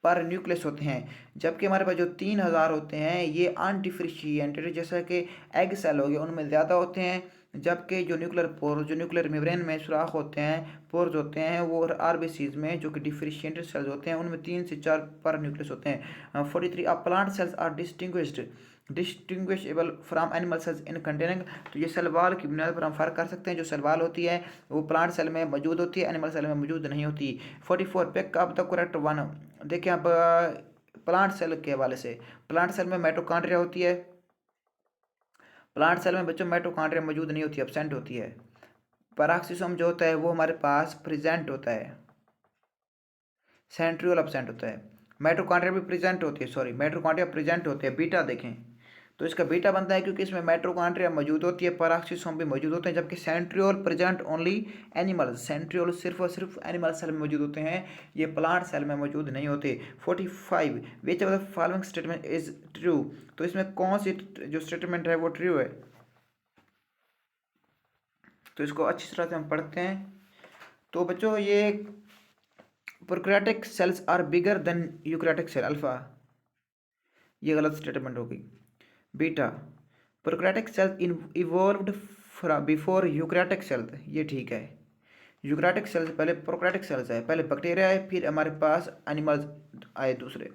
पर न्यूक्लियस होते हैं, जबकि हमारे पास जो 3000 होते हैं ये अनडिफरेंशिएटेड, जैसा कि एग सेल हो गए उनमें ज़्यादा होते हैं। जबकि जो न्यूक्लियर मेम्ब्रेन में सुराख होते हैं, पोर्स होते हैं, वो RBCs में जो कि डिफरेंशिएटेड सेल्स होते हैं उनमें 3 से 4 पर न्यूक्लियस होते हैं। 43 plant cells are distinguished distinguishable from animal cells in containing. तो ये सेल वॉल की बुनियाद पर हम फ़र्क कर सकते हैं। जो सेल वॉल होती है वो प्लांट सेल में मौजूद होती है, एनिमल सेल में मौजूद नहीं होती। 44 pick up the correct one. देखिए आप प्लांट सेल के हवाले से, प्लांट सेल में माइटोकॉन्ड्रिया होती है। प्लांट सेल में बच्चों माइटोकॉन्ड्रिया मौजूद नहीं होती, एब्सेंट होती है। पैराक्सिसोम जो होता है वो हमारे पास प्रेजेंट होता है, सेंट्रियोल एब्सेंट होता है। माइटोकॉन्ड्रिया भी प्रेजेंट होती है, सॉरी माइटोकॉन्ड्रिया प्रेजेंट होते हैं। बीटा देखें तो इसका बीटा बनता है क्योंकि इसमें माइटोकॉन्ड्रिया मौजूद होती है, पैराक्सिसोम भी मौजूद होते हैं, जबकि centriole present only animal, centriole सिर्फ और सिर्फ एनिमल सेल में मौजूद होते हैं, ये प्लांट सेल में मौजूद नहीं होते। 45 विच of the following statement is true. तो इसमें कौन सी जो स्टेटमेंट है वो ट्रू है, तो इसको अच्छी तरह से हम पढ़ते हैं। तो बच्चों ये prokaryotic cells are bigger than eukaryotic cell, alpha, ये गलत स्टेटमेंट होगी। Beta prokaryotic cells evolved before eukaryotic cells, ये ठीक है। यूकैरियोटिक सेल से पहले प्रोकैरियोटिक सेल्स है, पहले बैक्टीरिया है फिर हमारे पास एनिमल्स आए दूसरे।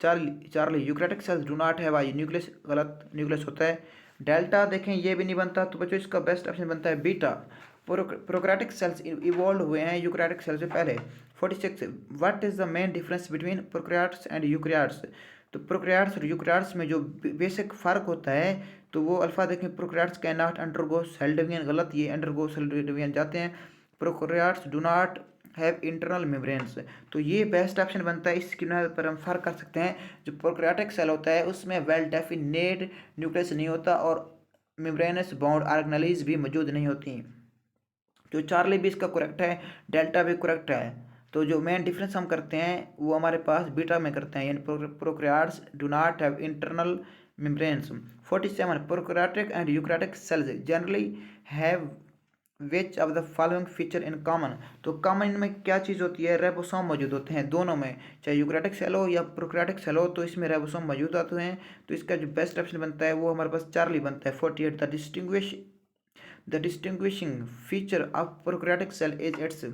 Charlie eukaryotic cells do not have I nucleus, गलत, न्यूक्लियस होता है। डेल्टा देखें ये भी नहीं बनता, तो बच्चों इसका बेस्ट ऑप्शन बनता है बीटा। प्रोकैरियोटिक सेल्स इवॉल्व हुए हैं यूकैरियोटिक सेल से पहले। 46 what is the main difference between prokaryotes and eukaryotes. तो प्रोकैरियोट्स और यूकैरियोट्स में जो बेसिक फ़र्क होता है तो वो अल्फा देखें, prokaryotes can not undergo cell division, गलत, ये अंडरगो सेल डिवीजन जाते हैं। Prokaryotes do not have internal membranes, तो ये बेस्ट ऑप्शन बनता है। इसकी बुनियाद पर हम फ़र्क कर सकते हैं। जो प्रोकैरियोटिक सेल होता है उसमें वेल डेफिनेट न्यूक्लियस नहीं होता और मेम्ब्रेनस बाउंड ऑर्गेनेलीज भी मौजूद नहीं होती। जो चार्ली भी इसका करेक्ट है, डेल्टा भी करेक्ट है। तो जो मेन डिफरेंस हम करते हैं वो हमारे पास बीटा में करते हैं, यानी prokaryotes do not have internal membranes. 47 prokaryotic and eukaryotic cells generally have which of the following feature in common. तो कॉमन इनमें क्या चीज़ होती है, रेबोसोम मौजूद होते हैं दोनों में, चाहे यूकैरियोटिक सेल हो या प्रोकैरियोटिक सेल हो, तो इसमें रेबोसोम मौजूद होते हैं। तो इसका जो बेस्ट ऑप्शन बनता है वो हमारे पास चार्ली बनता है। 48 the distinguishing feature of prokaryotic cell is its.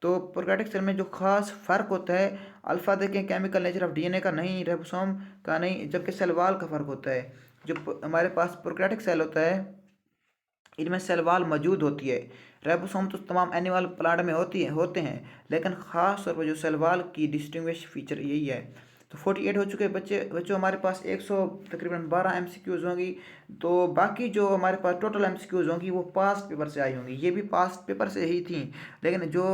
तो प्रोकैरियोटिक सेल में जो खास फ़र्क होता है, अल्फा देखें केमिकल नेचर ऑफ डीएनए का नहीं, रेबोसोम का नहीं, जबकि सेल वॉल का फ़र्क होता है। जो हमारे पास प्रोकैरियोटिक सेल होता है इनमें सेल वॉल मौजूद होती है। रेबोसोम तो तमाम एनिमल प्लांट में होते हैं, लेकिन ख़ास तौर पर जो सेल वॉल की डिस्टिंग्विश फीचर यही है। तो 48 हो चुके बच्चों हमारे पास 100 तकरीबन 12 MCQs होंगी। तो बाकी जो हमारे पास टोटल MCQs होंगी वो पास्ट पेपर से आई होंगी, ये भी पास्ट पेपर से ही थी, लेकिन जो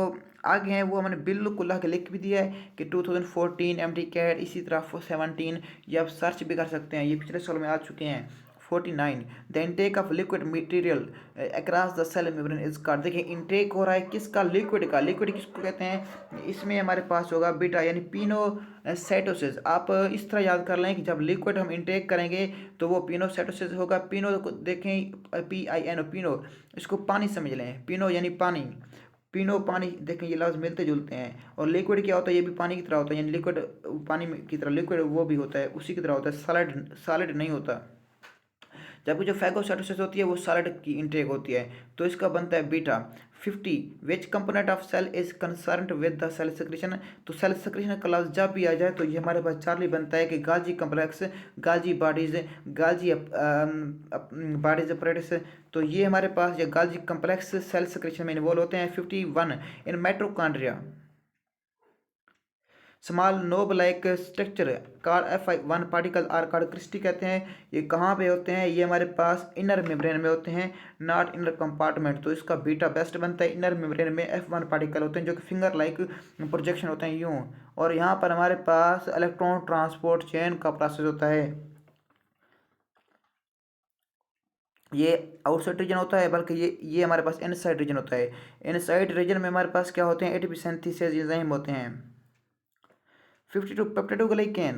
आगे हैं वो हमने बिल्कुल आगे लिख भी दिया है कि 2014 MD कैट, इसी तरह 17, ये आप सर्च भी कर सकते हैं, ये पिछले साल में आ चुके हैं। 49 the intake of liquid material across the cell membrane is called. देखिए इनटेक हो रहा है किसका, लिक्विड का, लिक्विड किसको कहते हैं, इसमें हमारे पास होगा बीटा यानी पिनोसाइटोसिस। आप इस तरह याद कर लें कि जब लिक्विड हम इनटेक करेंगे तो वो पिनोसाइटोसिस होगा। पिनो को देखें, PINO, पिनो, इसको पानी समझ लें, पिनो यानी पानी, पिनो पानी, देखें ये लफ्ज़ मिलते जुलते हैं। और लिक्विड क्या होता है, ये भी पानी की तरह होता है, यानी लिक्विड पानी की तरह, लिक्विड वो भी होता है, उसी की तरह होता है, सॉलिड नहीं होता। जबकि जो फैगोसाइटोसिस होती है वो सॉलिड की इनटेक होती है। तो इसका बनता है beta. 50 which component of cell is concerned with the cell secretion. तो सेल सेक्रेशन का लफ्ज़ जब भी आ जाए तो ये हमारे पास चार्ली बनता है कि Golgi complex, Golgi bodies, Golgi bodies apparatus. तो ये हमारे पास ये गाल्जी कम्प्लेक्स सेल सेक्रेशन में इन्वॉल्व होते हैं। 51 in mitochondria small knob like structure called Fi1 particle are called cristae कहते हैं। ये कहाँ पे होते हैं, ये हमारे पास इनर मेम्ब्रेन में होते हैं, नॉट इनर कंपार्टमेंट। तो इसका बीटा बेस्ट बनता है। इनर मेम्ब्रेन में F1 पार्टिकल होते हैं जो कि फिंगर लाइक प्रोजेक्शन होते हैं यूँ, और यहाँ पर हमारे पास इलेक्ट्रॉन ट्रांसपोर्ट चेन का प्रोसेस होता है। ये आउटसाइड रीजन होता है, बल्कि ये हमारे पास इनसाइड रीजन होता है। इनसाइड रीजन में हमारे पास क्या होते हैं, एटीपी सिंथेसिस एंजाइम होते हैं। 52 peptidoglycan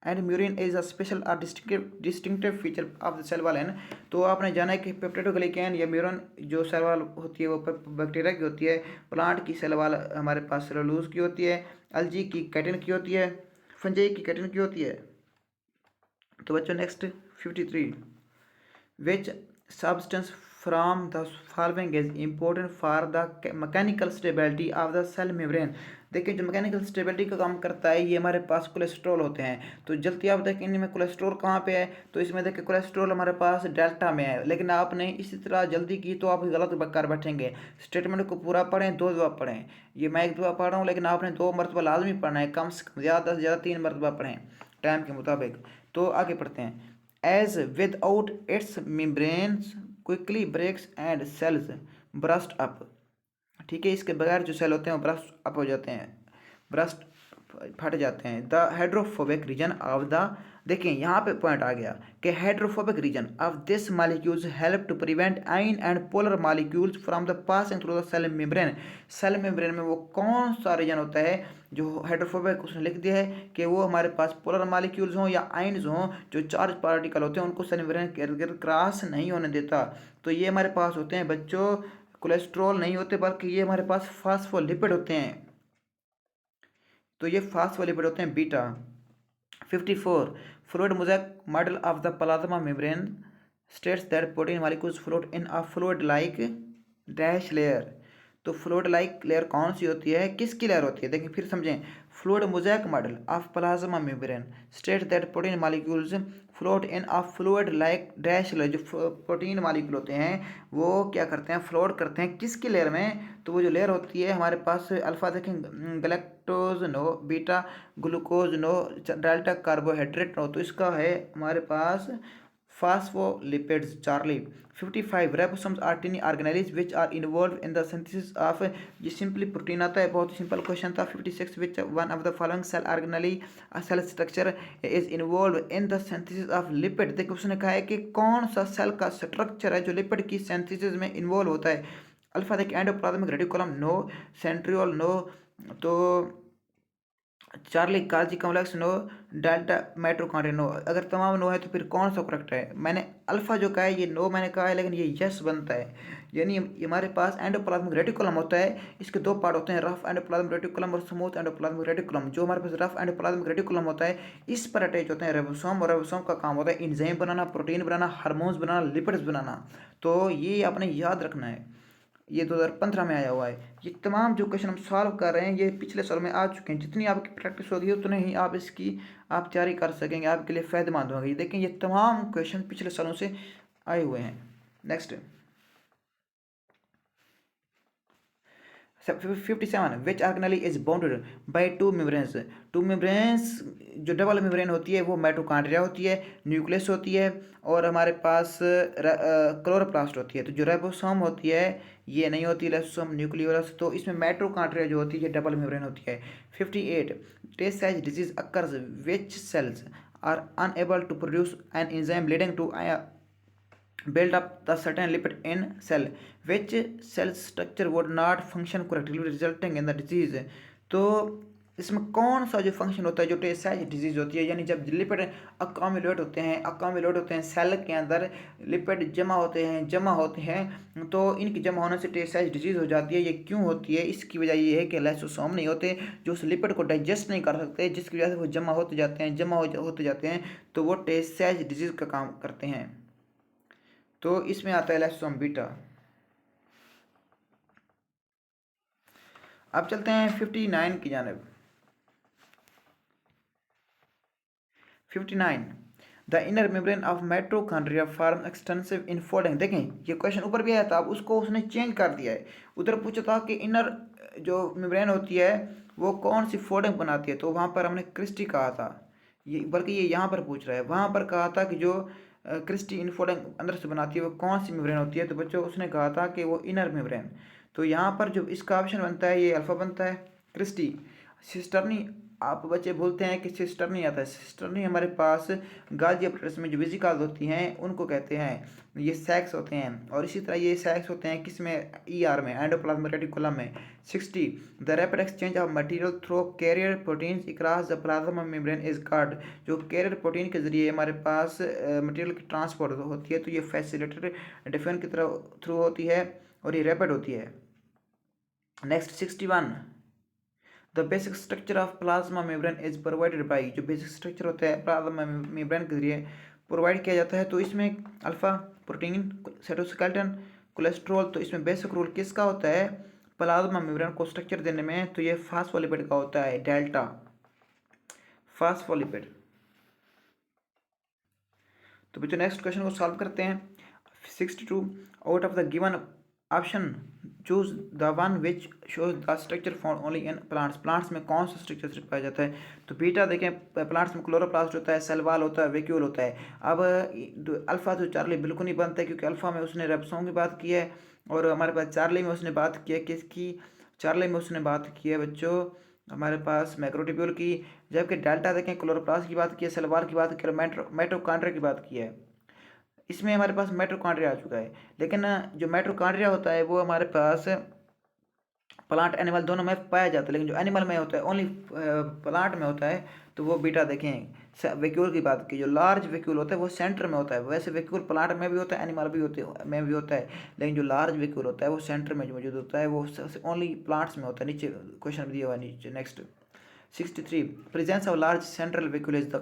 and murin is a special or distinctive feature of the cell wall है। तो आपने जाना है कि पेप्टिडोग्लाइकैन या म्यूरन जो सेल वॉल होती है वो बैक्टीरिया की होती है, प्लांट की सेल वॉल हमारे पास सेलुलोज की होती है, अलजी की कैटिन की होती है, फंजाई की कैटिन की होती है। तो बच्चों next 53 which substance from the following is important for the mechanical stability of the cell membrane. देखिए जो मैकेनिकल स्टेबिलिटी का काम करता है ये हमारे पास कोलेस्ट्रॉल होते हैं। तो जल्दी आप देखें इनमें कोलेस्ट्रॉल कहाँ पे है, तो इसमें देखिए कोलेस्ट्रॉल हमारे पास डेल्टा में है, लेकिन आपने इसी तरह जल्दी की तो आप गलत कर बैठेंगे। स्टेटमेंट को पूरा पढ़ें, 2 दफ़ा पढ़ें। ये मैं 1 दफ़ा पढ़ रहा हूँ, लेकिन आपने 2 मरतबा लाजमी पढ़ना है, कम से कम ज़्यादा से ज़्यादा 3 मरतबा पढ़ें टाइम के मुताबिक। तो आगे पढ़ते हैं। As without its membranes quickly breaks and cells burst up. ठीक है, इसके बगैर जो सेल होते हैं वो ब्रस्ट अप हो जाते हैं, ब्रस्ट फट जाते हैं। The hydrophobic region of the, देखिए यहाँ पे पॉइंट आ गया कि hydrophobic region of this molecules help to prevent ion and polar molecules from the passing through the cell membrane. Cell membrane में वो कौन सा रीजन होता है जो हाइड्रोफोबिक, उसने लिख दिया है कि वो हमारे पास पोलर मालिक्यूल्स हों या आयन्स हों, जो चार्ज पार्टिकल होते हैं उनको सेल मेम्ब्रेन के इर्द गिर्द क्रॉस नहीं होने देता। तो ये हमारे पास होते हैं बच्चों, कोलेस्ट्रॉल नहीं होते, बल्कि ये हमारे पास फास्फोलिपिड होते हैं। तो ये फास्फोलिपिड होते हैं beta. 54 fluid mosaic model of the plasma membrane states that protein molecules float in a fluid like dash layer. तो फ्लूइड लाइक लेयर कौन सी होती है, किसकी लेयर होती है, देखिए फिर समझें। Fluid mosaic model of plasma membrane states that protein molecules float in a fluid like dash layer. जो प्रोटीन मॉलिक्यूल होते हैं वो क्या करते हैं, फ्लोट करते हैं किसकी लेयर में, तो वो जो लेयर होती है हमारे पास अल्फा देखें, galactose no, beta glucose no, delta carbohydrate no, तो इसका है हमारे पास phospholipids Charlie. 55 ribosomes are tiny organelles which are involve in the synthesis of, ये सिंपली प्रोटीन आता है, बहुत ही सिंपल क्वेश्चन था। 56 which one of the following cell organelle cell structure is involve in the synthesis of lipid. देखो उसने कहा है कि कौन सा सेल का स्ट्रक्चर है जो लिपिड की सिंथेसिस में इन्वॉल्व होता है। अल्फा देखिए endoplasmic reticulum no, centriole no, तो Charlie Golgi complex no, delta mitochondria no. अगर तमाम नो है तो फिर कौन सा करेक्ट है, मैंने अल्फा जो कहा है ये नो मैंने कहा है, लेकिन ये यस बनता है। यानी ये हमारे पास एंडोप्लाज्मिक रेटिकुलम होता है, इसके 2 पार्ट होते हैं, रफ एंडोप्लाज्मिक रेटिकुलम और स्मूथ एंडोप्लाज्मिक रेटिकुलम। जो हमारे पास रफ एंडोप्लाज्मिक रेटिकुलम होता है इस पर अटैच होते हैं राइबोसोम, और राइबोसोम का काम होता है एंजाइम बनाना, प्रोटीन बनाना, हार्मोन्स बनाना, लिपिड्स बनाना। तो ये आपने याद रखना है, ये 2015 में आया हुआ है। ये तमाम जो क्वेश्चन हम सॉल्व कर रहे हैं ये पिछले साल में आ चुके हैं। जितनी आपकी प्रैक्टिस होगी उतने ही आप इसकी आप तैयारी कर सकेंगे, आपके लिए फ़ायदेमंद होगी। देखें ये तमाम क्वेश्चन पिछले सालों से आए हुए हैं। Next 57 which organelle is bounded by two membranes. To membranes जो डबल मेम्ब्रेन होती है वो माइटोकॉन्ड्रिया होती है, न्यूक्लियस होती है, और हमारे पास क्लोरोप्लास्ट होती है। तो जो राइबोसोम होती है ये नहीं होती, लाइसोसोम न्यूक्लियोलस, तो इसमें माइटोकॉन्ड्रिया जो होती है ये डबल मेम्ब्रेन होती है। 58 टेस्ट Sachs disease occurs which cells are unable to produce an enzyme leading to build up the certain lipid in cell which cell structure would not function correctly resulting in the disease। तो इसमें कौन सा जो function होता है जो टेसाइज disease होती है, यानी जब लिपिड अकामुलेट होते हैं सेल के अंदर, लिपिड जमा होते हैं तो इनकी जमा होने से टेसाइज डिजीज हो जाती है। ये क्यों होती है, इसकी वजह ये है कि लाइसोसोम नहीं होते जो उस लिपिड को डाइजेस्ट नहीं कर सकते, जिसकी वजह से वो होते जाते हैं, तो वो टेसाइज डिजीज का काम करते हैं। तो इसमें आता है लाइसोसोम बीटा। अब चलते हैं 59 की जानिब। 59 the inner membrane of mitochondria form extensive infolding. देखें ये क्वेश्चन ऊपर भी आया था, उसको उसने चेंज कर दिया है। उधर पूछा था कि इनर जो मेम्ब्रेन होती है वो कौन सी फोल्डिंग बनाती है, तो वहाँ पर हमने क्रिस्टी कहा था, ये बल्कि ये यहाँ पर पूछ रहा है। वहाँ पर कहा था कि जो क्रिस्टी इनफोल्डिंग अंदर से बनाती है वो कौन सी मेम्ब्रेन होती है, तो बच्चों उसने कहा था कि वो इनर मेम्ब्रेन। तो यहाँ पर जो इसका ऑप्शन बनता है ये अल्फा बनता है, क्रिस्टी। सिस्टर्नी, आप बच्चे बोलते हैं कि सिस्टर्नी आता है, सिस्टर्नी हमारे पास गाजी अपरेटस में जो वेजिकल्स होती हैं उनको कहते हैं, ये सैक्स होते हैं, और इसी तरह ये सैक्स होते हैं किस में, ईआर में, एंडोप्लाज्मिक रेटिकुलम में। 60 the rapid exchange of material through carrier proteins across the plasma membrane is called. जो कैरियर प्रोटीन के जरिए हमारे पास मटेरियल की ट्रांसपोर्ट होती है तो ये फैसिलिटेटेड डिफेन की तरह थ्रू होती है और ये रैपिड होती है। Next 61 the basic structure of plasma membrane is provided by. जो बेसिक स्ट्रक्चर होता है प्लाज्मा मेम्ब्रेन के जरिए प्रोवाइड किया जाता है, तो इसमें अल्फा प्रोटीन, साइटोस्केलेटन, कोलेस्ट्रॉल। तो इसमें बेसिक रोल किसका होता है, प्लाज्मा मेम्ब्रेन को स्ट्रक्चर देने में, तो ये फास्फोलिपिड का होता है, डेल्टा फास्फोलिपिड। तो बच्चों नेक्स्ट क्वेश्चन को सॉल्व करते हैं। 62 out of the given option choose the one which shows the structure found only in plants. Plants में कौन सा स्ट्रक्चर सिर्फ पाया जाता है? तो बीटा देखें, प्लांट्स में क्लोरोप्लास्ट होता है, सेल वॉल होता है, वैक्यूल होता है। अब अल्फा तो चार्ली बिल्कुल नहीं बनता है, क्योंकि अल्फा में उसने रेप्सोम की बात की है, और हमारे पास चार्ली में उसने बात की है किसकी? चार्ली में उसने बात की है बच्चों हमारे पास मैक्रोट्यूब्यूल की। जबकि डेल्टा देखें, क्लोरोप्लास्ट की बात की है, सेल वॉल की बात की है, माइटोकॉन्ड्रिया की बात की है। इसमें हमारे पास माइटोकॉन्ड्रिया आ चुका है, लेकिन जो माइटोकॉन्ड्रिया होता है वो हमारे पास प्लांट एनिमल दोनों में पाया जाता है, लेकिन जो एनिमल में होता है ओनली प्लांट में होता है, तो वो बीटा देखें वैक्यूल की बात की, जो लार्ज वैक्यूल होता है वो सेंटर में होता है। वैसे वैक्यूल प्लांट में भी होता है, एनिमल भी होते में भी होता है, लेकिन जो लार्ज वैक्यूल होता है वो सेंटर में जो मौजूद होता है, वो ओनली प्लांट्स में होता है। नीचे क्वेश्चन दिया हुआ है नीचे। Next 63 presence of large central vacuole is the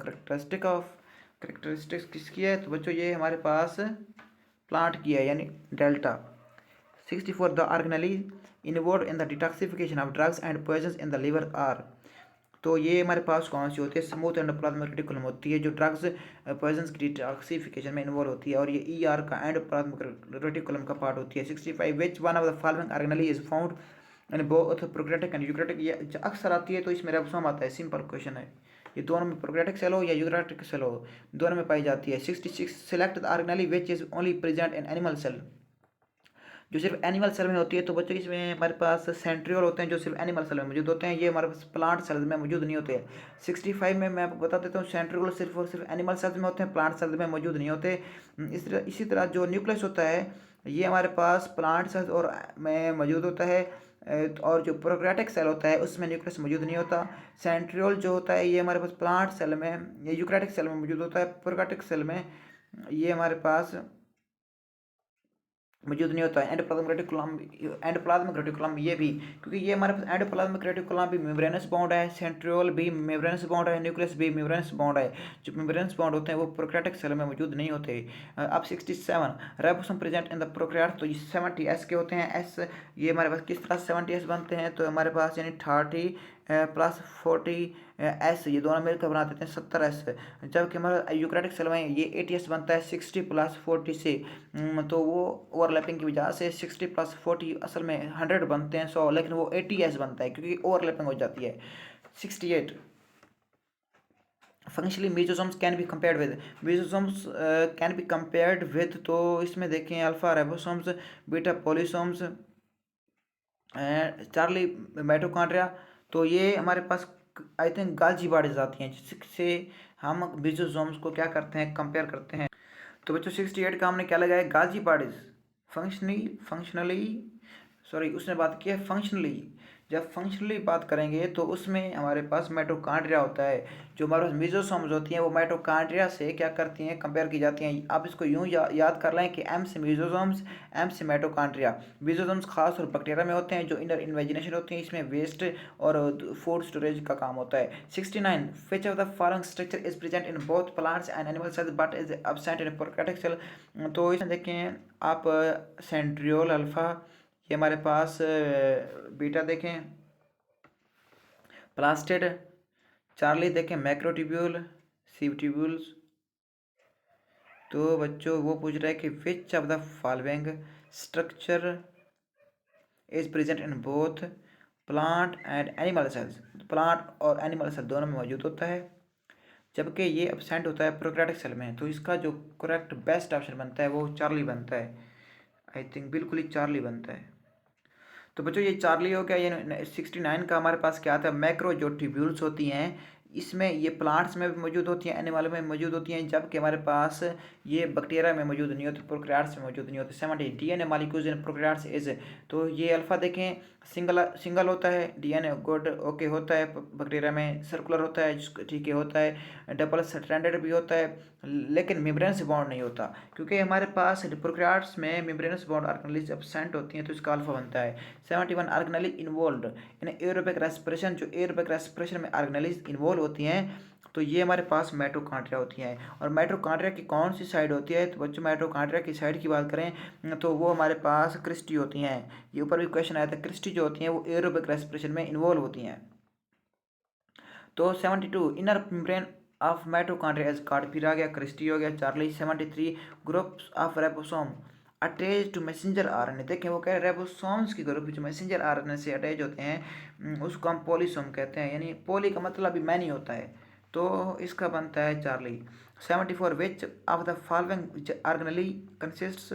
characteristics किसकी है? तो बच्चों ये हमारे पास प्लांट की है, यानी delta. 64 the organelle involved in the detoxification of drugs and poisons in the liver are. तो ये हमारे पास कौन सी होती है? स्मूथ एंडोप्लाज्मिक रेटिकुलम होती है, जो ड्रग्स पॉइजन्स की डिटॉक्सिफिकेशन में इन्वॉल्व होती है, और ये ER का एंडोप्लाज्मिक रेटिकुलम का पार्ट होती है। 65 which one of the following organelle is found in both prokaryotic and eukaryotic. ये अक्सर आती है, तो इसमें रेबसोम आता है। सिंपल क्वेश्चन है, ये दोनों में प्रोक्रियाटिक सेल हो या यूकैरियोटिक सेल हो, दोनों में पाई जाती है। 66 select the organelle which is only present in animal cell. जो सिर्फ एनिमल सेल में होती है, तो बच्चों इसमें हमारे पास सेंट्रियोल होते हैं, जो सिर्फ एनिमल सेल में मौजूद होते हैं, ये हमारे पास प्लांट सेल्स में मौजूद नहीं होते। 65 में मैं आपको बता देता हूँ, सेंट्रियोल सिर्फ और सिर्फ एनिमल सेल्स में होते हैं, प्लांट सेल्स में मौजूद नहीं होते। इसी तरह जो न्यूक्लियस होता है, ये हमारे पास प्लांट सेल्स और में मौजूद होता है, और जो प्रोक्रियाटिक सेल होता है उसमें न्यूक्लियस मौजूद नहीं होता। सेंट्रियोल जो होता है ये हमारे पास प्लांट सेल में या यूकैरियोटिक सेल में मौजूद होता है, प्रोक्रियाटिक सेल में ये हमारे पास मौजूद नहीं होता है। एंडोप्लाज्मिक रेटिकुलम ये भी, क्योंकि ये हमारे पास एंडोप्लाज्मिक रेटिकुलम भी मेम्ब्रेनस बाउंड है, सेंट्रियोल भी मेम्ब्रेनस बाउंड है, न्यूक्लियस भी मेम्ब्रेनस बाउंड है। जो मेम्ब्रेनस बाउंड होते हैं वो प्रोक्रियाटिक सेल में मौजूद नहीं होते। अब 67 राइबोसोम प्रेजेंट इन द प्रोक्रियाट, तो ये 70S के होते हैं। एस ये हमारे पास किस तरह 70S बनते हैं? तो हमारे पास यानी 30 प्लस 40S, ये दोनों मिलकर बना देते हैं 70S। जबकि हमारा यूकैरियोटिक सेल में ये 80S बनता है 60 प्लस 40 से। तो वो ओवरलैपिंग की वजह से 60 प्लस 40 असल में 100 बनते हैं 100, लेकिन वो 80S बनता है क्योंकि ओवरलैपिंग हो जाती है। 68 functionally mesosomes can be compared with, तो इसमें देखें alpha ribosomes, beta polysomes, Charlie mitochondria. तो ये हमारे पास आई थिंक गाल्जी बॉडीज आती हैं, जिससे हम मेसोसोम्स को क्या करते हैं, कंपेयर करते हैं। तो बच्चों 68 का हमने क्या लगाया? गाल्जी बॉडीज। फंक्शनली सॉरी उसने बात की है फंक्शनली। जब फंक्शनली बात करेंगे तो उसमें हमारे पास माइटोकॉन्ड्रिया होता है। जो हमारे पास मेसोसोम्स होती हैं वो माइटोकॉन्ड्रिया से क्या करती हैं, कंपेयर की जाती हैं। आप इसको यूं याद कर लें कि M से मेसोसोम्स, M से माइटोकॉन्ड्रिया। मेसोसोम्स खास और बैक्टीरिया में होते हैं, जो इनर इन्वेजिनेशन होती है, इसमें वेस्ट और फूड स्टोरेज का काम होता है। 69 which of the following structure is present in both plants and animal cells but is absent in prokaryotic cell. तो इसमें देखें आप सेंट्रियोल अल्फा, ये हमारे पास बीटा देखें प्लास्टिड, चार्ली देखें मैक्रोट्यूब्यूल, सीवट्यूब्यूल्स। तो बच्चों वो पूछ रहा है कि which of the following structure is present in both plant and animal cells. Plant और एनिमल सेल दोनों में मौजूद होता है, जबकि ये एब्सेंट होता है प्रोकैरियोटिक सेल में। तो इसका जो करेक्ट बेस्ट ऑप्शन बनता है वो चार्ली बनता है। आई थिंक बिल्कुल ही चार्ली बनता है। तो बच्चों ये चार्ली हो गया। ये 69 का हमारे पास क्या आता है? मैक्रो जो ट्यूब्यूल्स होती हैं, इसमें ये प्लांट्स में भी मौजूद होती हैं, एनिमल में मौजूद होती हैं, जबकि हमारे पास ये बैक्टीरिया में मौजूद नहीं होती, प्रोकैरियोट्स में मौजूद नहीं होती। 70 DNA molecules in prokaryotes is, तो ये अल्फा देखें सिंगल होता है, DNA गुड ओके होता है, बैक्टीरिया में सर्कुलर होता है, ठीक है होता है, डबल स्ट्रैंडेड भी होता है, लेकिन मेम्ब्रेन बॉन्ड नहीं होता, क्योंकि हमारे पास प्रोकैरियोट्स में मेम्ब्रेन बॉन्ड ऑर्गेनेलीज एब्सेंट होती हैं, तो इसका अल्फा बनता है। 71 organelle involved in aerobic respiration, जो एरोबिक रेस्पिरेशन में ऑर्गेनेलीज इन्वॉल्व होती हैं तो ये हमारे पास माइटोकॉन्ड्रिया होती हैं। और माइटोकॉन्ड्रिया की कौन सी साइड होती है, तो बच्चों माइटोकॉन्ड्रिया की साइड की बात करें तो वो हमारे पास क्रिस्टी होती हैं। ये ऊपर भी क्वेश्चन आया था, क्रिस्टी जो होती हैं वो एरोबिक रेस्पिरेशन में इन्वॉल्व होती हैं। तो 72 inner membrane of mitochondria is called, फिर आ गया क्रिस्टी हो गया Charlie. 73 groups of ribosome attach to messenger RNA. देखें वो कह रहे हैं रेबोसोम्स की ग्रुप जो मैसेंजर आरएनए से अटैच होते हैं उसको हम पॉलीसोम कहते हैं, यानी पॉली का मतलब भी मैनी होता है, तो इसका बनता है Charlie. 74 which of the following organelle consists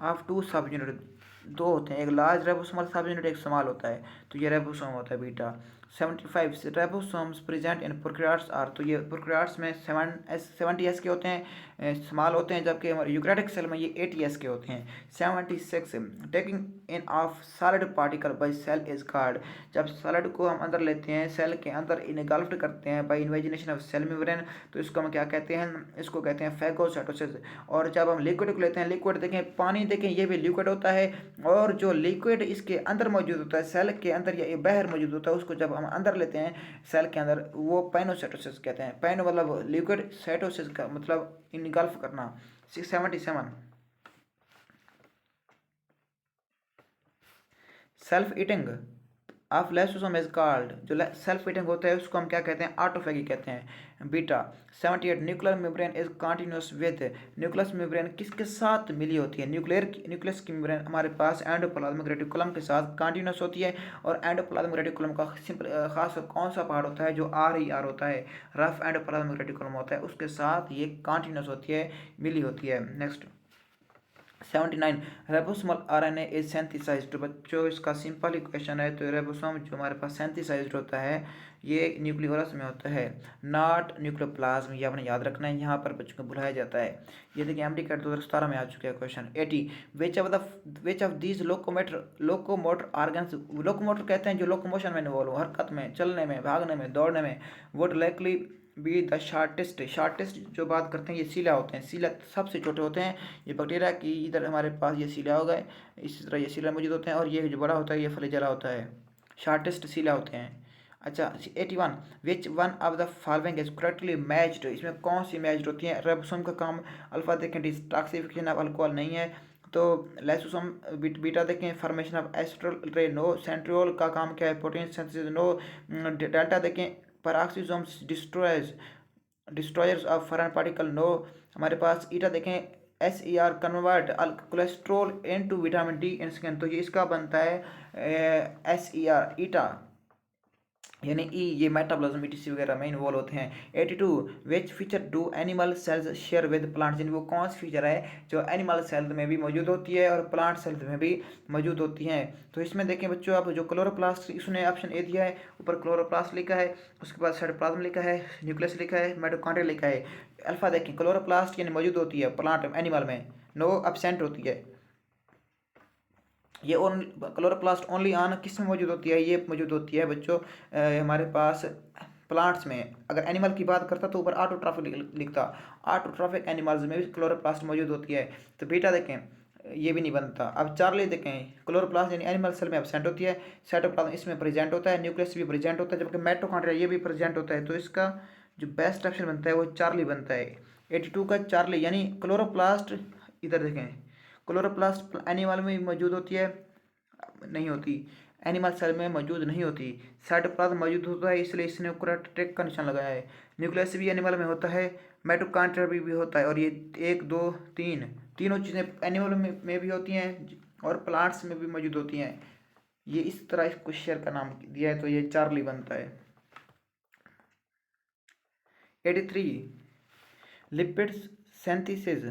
of two subunit, दो होते हैं, एक लार्ज रेबोसोमल सब यूनिट, एक स्मॉल होता है, तो ये रेबोसोम होता है beta. 75 ribosomes present in prokaryotes are, तो ये प्रोकैरियोट्स में 70s के होते हैं, स्मॉल होते हैं, जबकि हमारे यूकैरियोटिक सेल में ये 80s के होते हैं। 76 taking in of solid particle by cell is called, जब सॉलिड को हम अंदर लेते हैं, सेल के अंदर इनगल्फ्ड करते हैं by invagination of cell membrane, तो इसको हम क्या कहते हैं, इसको कहते हैं फैगोसाइटोसिस। और जब हम लिक्विड को लेते हैं, लिक्विड देखें पानी देखें ये भी लिक्विड होता है, और जो लिक्विड इसके अंदर मौजूद होता है सेल के अंदर या बाहर मौजूद होता है, उसको जब हम अंदर लेते हैं सेल के अंदर, वो पैनोसाइटोसिस कहते हैं। पैनो मतलब लिक्विड, साइटोसिस का मतलब इनगल्फ करना। 677 self eating of lysosome is called, जो सेल्फ ईटिंग होता है उसको हम क्या कहते हैं, ऑटोफेगी कहते हैं beta. 78 nuclear membrane is continuous with, nucleus membrane किसके साथ मिली होती है, न्यूक्लियस की मेम्ब्रेन हमारे पास एंडोप्लाज्मिक रेटिकुलम के साथ कॉन्टिन्यूस होती है। और एंडोप्लाज्मिक रेटिकुलम का सिंपल खास कौन सा पार्ट होता है, जो RER होता है, रफ एंडोप्लाज्मिक रेटिकुलम होता है, उसके साथ ये कॉन्टिन्यूस होती है, मिली होती है। नेक्स्ट 79 रेबोसोमल आरएनए इज सेंथिसाइज्ड, तो बच्चों इसका सिंपल ही क्वेश्चन है, तो रेबोसोम जो हमारे पास सेंथिसाइज्ड होता है ये न्यूक्लियोलस में होता है, नॉट न्यूक्लियोप्लाज्म, ये आपने याद रखना है, यहाँ पर बच्चों को बुलाया जाता है। ये देखिए MD कैट 2017 में आ चुका है question. 80 which of these locomotor organs, locomotor कहते हैं जो लोकोमोशन में इन्वॉल्व हो, हरकत में, चलने में, भागने में, दौड़ने में, would likely be the shortest जो बात करते हैं ये सीला होते हैं, सीला सबसे छोटे होते हैं, ये बैक्टीरिया की इधर हमारे पास ये सीला होगा, इसी तरह ये सीला मौजूद होते हैं, और ये जो बड़ा होता है ये फ्लैजेला होता है, शार्टेस्ट सीला होते हैं। अच्छा 81 विच one of the following is correctly matched, इसमें कौन सी मैच्ड होती है, रेबोसोम का काम अल्फा देखें डिटॉक्सिफिकेशन ऑफ अल्कोहल नहीं है, तो लाइसोसोम बीटा देखें formation of astral ray no, centriole का काम क्या है, प्रोटीन सिंथेसिस नो, डेल्टा देखें peroxisomes destroyers of foreign particle no, हमारे पास ईटा देखें SER convert cholesterol into vitamin D in skin, तो ये इसका बनता है SER ईटा, यानी ये मेटाबॉलिज्म ETC वगैरह में इन्वॉल्व होते हैं। 82 which feature do animal cells share with plants, यानी वो कौन सी फीचर है जो एनिमल सेल्स में भी मौजूद होती है और प्लांट सेल्स में भी मौजूद होती हैं। तो इसमें देखें बच्चों, आप जो क्लोरोप्लास्ट, इसने ऑप्शन ए दिया है, ऊपर क्लोरोप्लास्ट लिखा है, उसके बाद साइटोप्लाज्म लिखा है, न्यूक्लियस लिखा है, माइटोकॉन्ड्रिया लिखा है। अल्फा देखें क्लोरोप्लास्ट यानी मौजूद होती है प्लांट एनिमल में, नो एब्सेंट होती है। ये क्लोरोप्लास्ट ओनली ऑन किस में मौजूद होती है, ये मौजूद होती है बच्चों हमारे पास प्लांट्स में। अगर एनिमल की बात करता तो ऊपर ऑटोट्रॉफिक लिखता, ऑटोट्रॉफिक एनिमल्स में भी क्लोरोप्लास्ट मौजूद होती है, तो बीटा देखें ये भी नहीं बनता। अब चार्ली देखें क्लोरोप्लास्ट यानी एनिमल सेल में एब्सेंट होती है, साइटोप्लाज्म इसमें प्रेजेंट होता है, न्यूक्लियस भी प्रेजेंट होता है, जबकि माइटोकॉन्ड्रिया ये भी प्रेजेंट होता है, तो इसका जो बेस्ट ऑप्शन बनता है वो चार्ली बनता है। 82 का चार्ली, यानी क्लोरोप्लास्ट इधर देखें क्लोरोप्लास्ट एनिमल में मौजूद होती है, नहीं होती, एनिमल सेल में मौजूद नहीं होती, साइटोप्लाज्म मौजूद होता है, इसलिए इसने करेक्ट टिक का निशान लगाया है। न्यूक्लियस भी एनिमल में होता है, माइटोकॉन्ड्रिया भी होता है, और ये 1 2 3 तीनों चीज़ें एनिमल में भी होती हैं और प्लांट्स में भी मौजूद होती हैं। ये इस तरह इसको शेयर का नाम दिया है, तो ये चार्ली बनता है। 83 लिपिड्स synthesis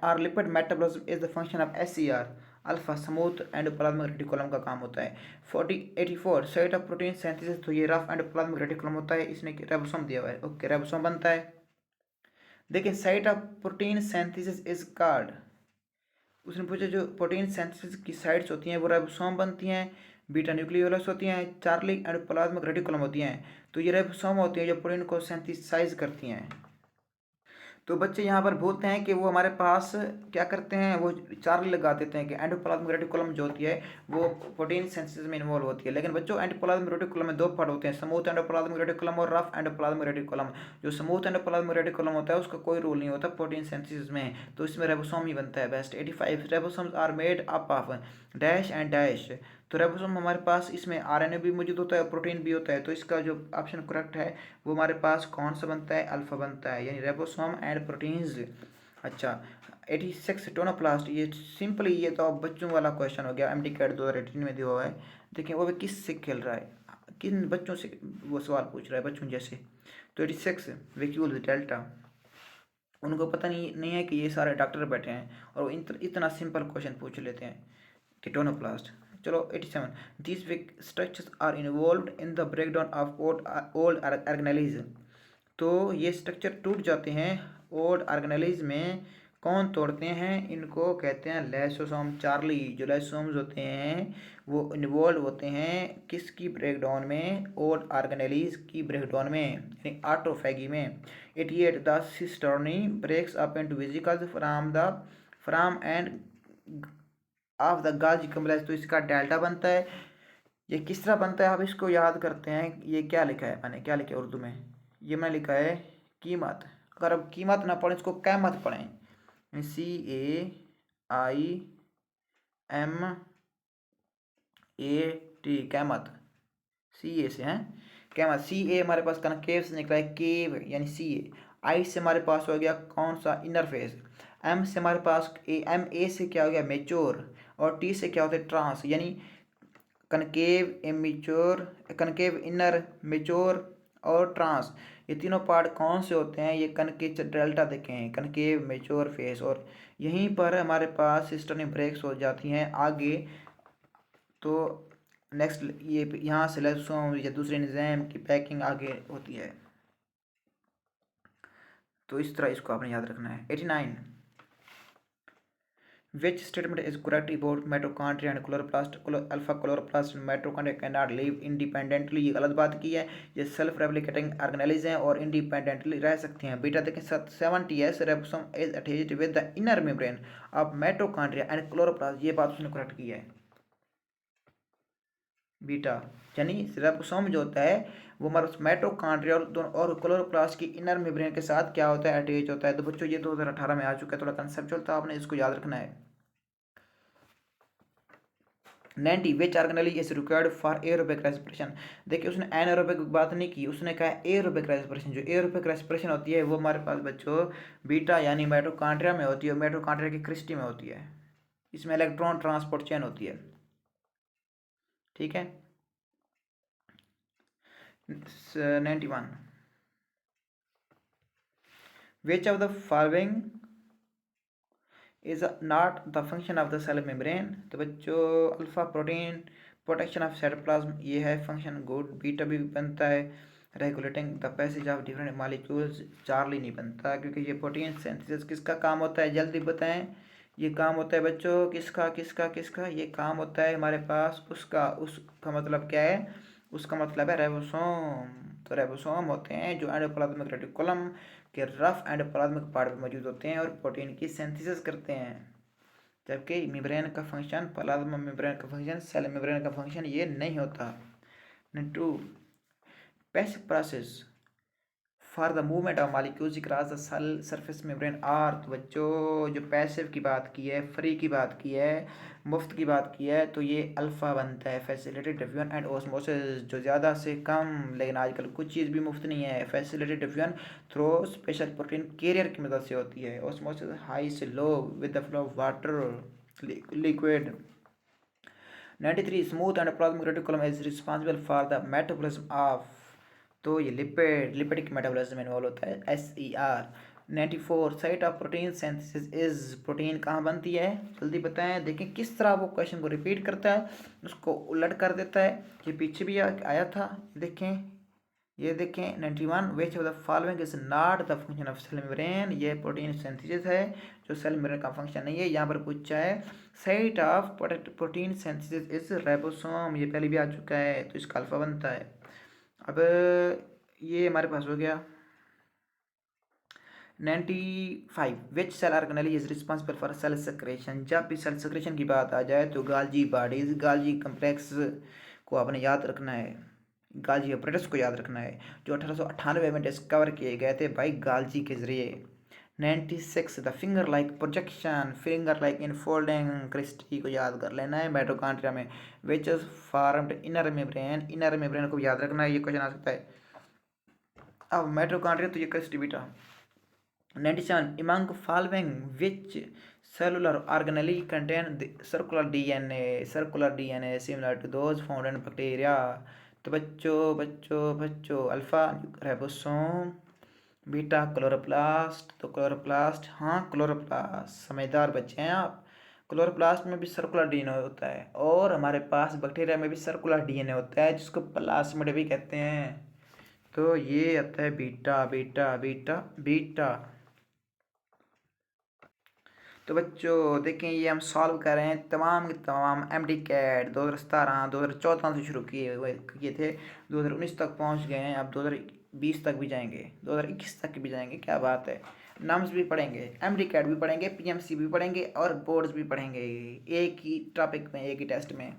और lipid metabolism is the function of SER alpha smooth endoplasmic reticulum का काम होता है। 84 साइट ऑफ प्रोटीन सिंथेसिस, तो ये रफ एंडोप्लाज्मिक रेटिकुलम होता है, इसने रेबोसोम दिया हुआ है, ओके रेबोसोम बनता है। देखिए site of protein synthesis is called, उसने पूछा जो प्रोटीन सिंथेसिस की साइट्स होती हैं वो रेबोसोम बनती हैं, बीटा न्यूक्लियोलस होती हैं, चार्ली एंडोप्लाज्मिक रेटिकुलम होती हैं, तो ये रेबोसोम होती हैं जो प्रोटीन को सिंथेसाइज करती हैं। तो बच्चे यहाँ पर बोलते हैं कि वो हमारे पास क्या करते हैं, वो चार्ली लगा देते हैं कि एंडोप्लाज्मिक रेटिकुलम जो होती है वो प्रोटीन सिंथेसिस में इन्वॉल्व होती है। लेकिन बच्चों एंडोप्लाज्मिक रेटिकुलम में दो पार्ट होते हैं, स्मूथ एंडोप्लाज्मिक रेटिकुलम और रफ एंडोप्लाज्मिक रेटिकुलम। जो स्मूथ एंडोप्लाज्मिक रेटिकुलम होता है उसका कोई रोल नहीं होता प्रोटीन सिंथेसिस में, तो इसमें रेबोसोम ही बनता है best. 85 ribosomes are made up of dash and dash. तो रेबोसोम हमारे पास इसमें आरएनए भी मौजूद होता है, प्रोटीन भी होता है, तो इसका जो ऑप्शन करेक्ट है वो हमारे पास कौन सा बनता है, अल्फा बनता है, यानी रेबोसोम एंड प्रोटीन्स। अच्छा 86 टोनोप्लास्ट, ये सिंपली ये तो अब बच्चों वाला क्वेश्चन हो गया, एमडी कैट 2018 में दिया हुआ है। देखिए वो भी किस से खेल रहा है, किन बच्चों से वो सवाल पूछ रहा है, बच्चों जैसे। तो 86 वैक्यूल डेल्टा, उनको पता नहीं है कि ये सारे डॉक्टर बैठे हैं और वो इतना सिंपल क्वेश्चन पूछ लेते हैं कि टोनोप्लास्ट। चलो 87 these structures are involved in the breakdown of old organelles. तो ये स्ट्रक्चर टूट जाते हैं ओल्ड ऑर्गेनेलिज में, कौन तोड़ते हैं इनको, कहते हैं लाइसोसोम चार्ली। जो लाइसोसोम्स होते हैं वो इन्वॉल्व होते हैं किसकी ब्रेकडाउन में, ओल्ड ऑर्गेनेलिज की ब्रेकडाउन में, यानी ऑटोफैगी में। 88 the cisternae breaks up into vesicles from end of the Golgi complex. तो इसका डेल्टा बनता है। ये किस तरह बनता है, आप इसको याद करते हैं। ये क्या लिखा है, मैंने क्या लिखा है उर्दू में, ये मैंने लिखा है कीमत। अगर अब कीमत ना पढ़ें इसको कैमत पढ़ें, CAIMAT, कैमत, CA से हैं कैमत। CA हमारे पास कनकेव से निकला है केव, यानी CA। आई से हमारे पास हो गया कौन सा, इनर फेस। M से हमारे पास MA से क्या हो गया, मेच्योर। और T से क्या होता है, ट्रांस, यानी concave, immature, concave, inner, mature और ट्रांस। ये तीनों पार्ट कौन से होते हैं, ये कनकेव डेल्टा देखे हैं, कनकेव, मेच्योर, फेस। और यहीं पर हमारे पास सिस्टर्नी ब्रेक्स हो जाती हैं आगे। तो नेक्स्ट ये यहाँ से लाइसोसोम या दूसरे एंजाइम की पैकिंग आगे होती है। तो इस तरह इसको आपने याद रखना है। 89 Which statement is correct about mitochondria and chloroplast? Alpha chloroplast and mitochondria cannot live independently। ये गलत बात की है, ये सेल्फ रेप्लिकेटिंग ऑर्गेनेलिज हैं और इंडिपेंडेंटली रह सकते हैं। बेटा देखें 70s ribosome is attached with the inner membrane of mitochondria and chloroplast. ये बात उसने करेक्ट की है बीटा, यानी रिबोसोम जो होता है वो हमारे माइटोकॉन्ड्रिया और क्लोरोप्लास्ट की इनर मेम्ब्रेन के साथ क्या होता है, अटैच होता है। तो बच्चों ये 2018 में आ चुका है, थोड़ा कंसेप्चुअल था, आपने इसको याद रखना है। 90 विच organelle is required for aerobic respiration. देखिए उसने एनारोबिक की बात नहीं की, उसने कहा एरोबिक रेस्पिरेशन। जो एरोबिक रेस्पिरेशन होती है वो हमारे पास बच्चों बीटा यानी माइटोकॉन्ड्रिया में होती है, माइटोकॉन्ड्रिया की क्रिस्टी में होती है। इसमें इलेक्ट्रॉन ट्रांसपोर्ट चेन होती है, ठीक है। 91 which of the following is not the function of the cell membrane। तो बच्चों alpha protein protection of cytoplasm ये है फंक्शन, गुड। बीटा भी बनता है regulating the passage of different molecules. Charlie नहीं बनता क्योंकि ये प्रोटीन सिंथेसिस किसका काम होता है, जल्दी बताएं। ये काम होता है बच्चों किसका किसका किसका, ये काम होता है हमारे पास उसका। उसका मतलब क्या है, उसका मतलब है रेबोसोम। तो रेबोसोम होते हैं जो एंडोप्लाज्मिक रेटिकुलम के रफ एंडोप्लाज्मिक पार्ट में मौजूद होते हैं और प्रोटीन की सिंथेसिस करते हैं। जबकि मेम्ब्रेन का फंक्शन, प्लाज्मा मेम्ब्रेन का फंक्शन, सेल मेम्ब्रेन का फंक्शन ये नहीं होता। 2 passive process for the movement of molecules across the cell surface membrane are. तो बच्चों जो पैसिव की बात की है, फ्री की बात की है, मुफ्त की बात की है, तो ये अल्फ़ा बनता है फैसिलिटेड डिफ्यूजन एंड ऑस्मोसिस। जो ज़्यादा से कम, लेकिन आजकल कुछ चीज़ भी मुफ्त नहीं है। Facilitated diffusion through special protein carrier की मदद से होती है। ऑस्मोसिस हाई से low with the flow of water liquid. 93 smooth endoplasmic reticulum is responsible for the metabolism of. तो ये लिपिडिक मेटाबॉलिज्म इन्वॉल्व होता है, SER। 94 site of protein synthesis is. Protein कहाँ बनती है, जल्दी बताएं। देखें किस तरह वो क्वेश्चन को रिपीट करता है, उसको उलट कर देता है। ये पीछे भी आया था, देखें ये देखें 91 which of the following is not the function of cell membrane. ये प्रोटीन सिंथेसिस है जो सेल मेम्ब्रेन का फंक्शन नहीं है। यहाँ पर पूछा है site of protein synthesis is ribosome, ये पहले भी आ चुका है, तो इसका अल्फा बनता है। अब ये हमारे पास हो गया 95 which cell organelle is responsible for cell secretion. जब भी सेल सेक्रेशन की बात आ जाए तो गाल्जी बॉडीज, गाल्जी कम्प्लेक्स को आपने याद रखना है, गाल्जी ऑपरेटर्स को याद रखना है, जो 1898 में डिस्कवर किए गए थे भाई गाल्जी के जरिए। 96 the finger like projection, finger like infolding cristae को याद कर लेना है माइटोकॉन्ड्रिया में, which is formed inner membrane, inner membrane को याद रखना है, ये क्वेश्चन आ सकता है। अब माइटोकॉन्ड्रिया तो ये क्रिस्टी बेटा। 97 among following which cellular organelle contain the circular DNA similar to those found in bacteria। तो बच्चों अल्फा राइबोसोम, बीटा क्लोरोप्लास्ट। तो क्लोरोप्लास्ट, हाँ क्लोरोप्लास्ट, समझदार बच्चे हैं आप। क्लोरोप्लास्ट में भी सर्कुलर डीएनए होता है और हमारे पास बैक्टीरिया में भी सर्कुलर डीएनए होता है जिसको प्लाज्मिड भी कहते हैं। तो ये आता है बीटा बीटा बीटा बीटा। तो बच्चों देखें, ये हम सॉल्व कर रहे हैं तमाम के तमाम एमडी कैट 2017 2014 से शुरू किए थे, 2019 तक पहुंच गए हैं, अब 2020 तक भी जाएंगे, 2021 तक भी जाएंगे, क्या बात है। नम्स भी पढ़ेंगे, एमडी कैट भी पढ़ेंगे, पीएमसी भी पढ़ेंगे और बोर्ड्स भी पढ़ेंगे एक ही टॉपिक में, एक ही टेस्ट में।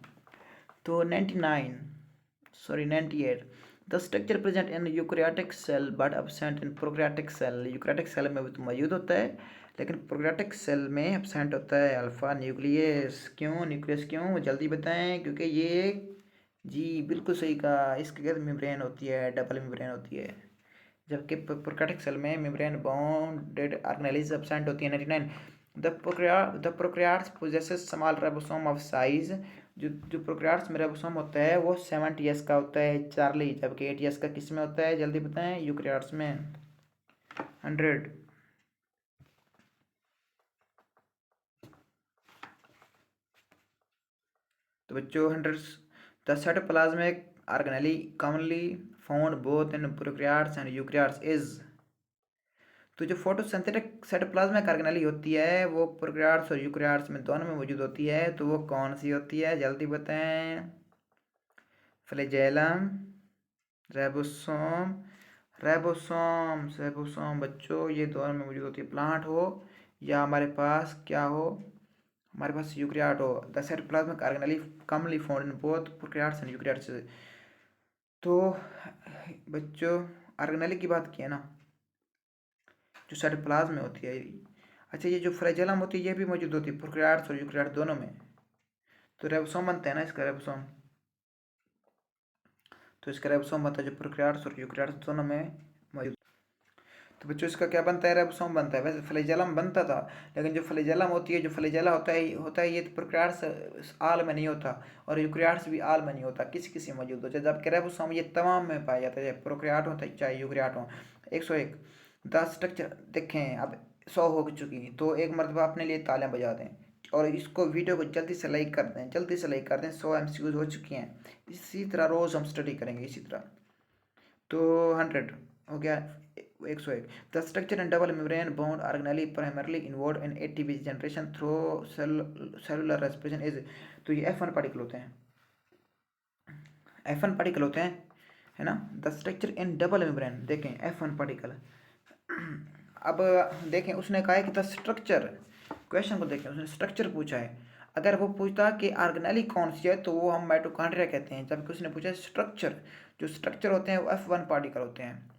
तो 98 the structure present in eukaryotic cell but absent in prokaryotic cell. Eukaryotic cell में भी तो मौजूद होता है लेकिन प्रोकैरियोटिक सेल में एब्सेंट होता है अल्फा न्यूक्लियस। क्यों न्यूक्लियस, क्यों जल्दी बताएं, क्योंकि ये जी बिल्कुल सही कहा, इसके बाद मेम्ब्रेन होती है, डबल मेम्ब्रेन होती है, जबकि प्रोकैरियोटिक सेल में मेम्ब्रेन बाउंडेड ऑर्गेनेल्स एब्सेंट होती है। 99 the prokaryotes possesses small ribosome of size. जो प्रोकैरियोट्स में राइबोसोम होता है वो 70s का होता है चार्ली, जबकि 80s का किस में होता है जल्दी बताएं, यूकैरियोट्स में। 100 तो बच्चों 100 the cytoplasmic organelle commonly found both in prokaryotes and eukaryotes is. तो जो फोटोसिंथेटिक साइटोप्लाज्मिक ऑर्गेनेली होती है वो प्रोकैरियोट्स और यूकैरियोट्स में दोनों में मौजूद होती है, तो वो कौन सी होती है जल्दी बताएं। फ्लैजेलम, राइबोसोम, राइबोसोम बच्चों ये दोनों में मौजूद होती है, प्लांट हो या हमारे पास क्या हो, हमारे पास यूकैरियोट हो। The cytoplasmic organelle commonly found in both prokaryotes and eukaryotes. तो बच्चों ऑर्गेनेली की बात की है ना, जो साइटोप्लाज्म में होती है। अच्छा ये जो फ्लैजेलम होती है ये भी मौजूद होती है प्रोकैरियोट्स और यूकैरियोट दोनों में। तो राइबोसोम बनता है ना इसका राइबोसोम, तो इसका राइबोसोम बनता है जो प्रोकैरियोट्स और यूकैरियोट्स दोनों में मौजूद। तो बच्चों इसका क्या बनता है, राइबोसोम बनता है। वैसे फ्लैजेलम बनता था लेकिन जो फ्लैजेलम होती है, जो फ्लैजेला होता है ये तो प्रोकैरियोट्स आल में नहीं होता और यूकैरियोट्स भी आल में नहीं होता, किसी किसी में मौजूद होता है, जबकि राइबोसोम ये तमाम में पाया जाता है, चाहे प्रोकैरियोट हो चाहे यूकैरियोट हो। 101 द स्ट्रक्चर देखें, अब 100 हो चुकी, तो एक मरतबा अपने लिए तालियां बजा दें और इसको वीडियो को जल्दी से लाइक कर दें, जल्दी से लाइक कर दें। 100 MCQs हो चुकी हैं, इसी तरह रोज़ हम स्टडी करेंगे इसी तरह। तो 100 हो गया। 101 the structure and double membrane bound organelle primarily involve in ATP generation through cellular respiration is. तो ये F1 पार्टिकल होते हैं, F1 पार्टिकल होते हैं, है ना। The structure in double membrane देखें F1 पार्टिकल। अब देखें उसने कहा है कि द स्ट्रक्चर, क्वेश्चन को देखें उसने स्ट्रक्चर पूछा है, अगर वो पूछता कि ऑर्गेनेली कौन सी है तो वो हम माइटोकॉन्ड्रिया कहते हैं, जबकि उसने पूछा स्ट्रक्चर, जो स्ट्रक्चर होते हैं वो F1 पार्टिकल होते हैं,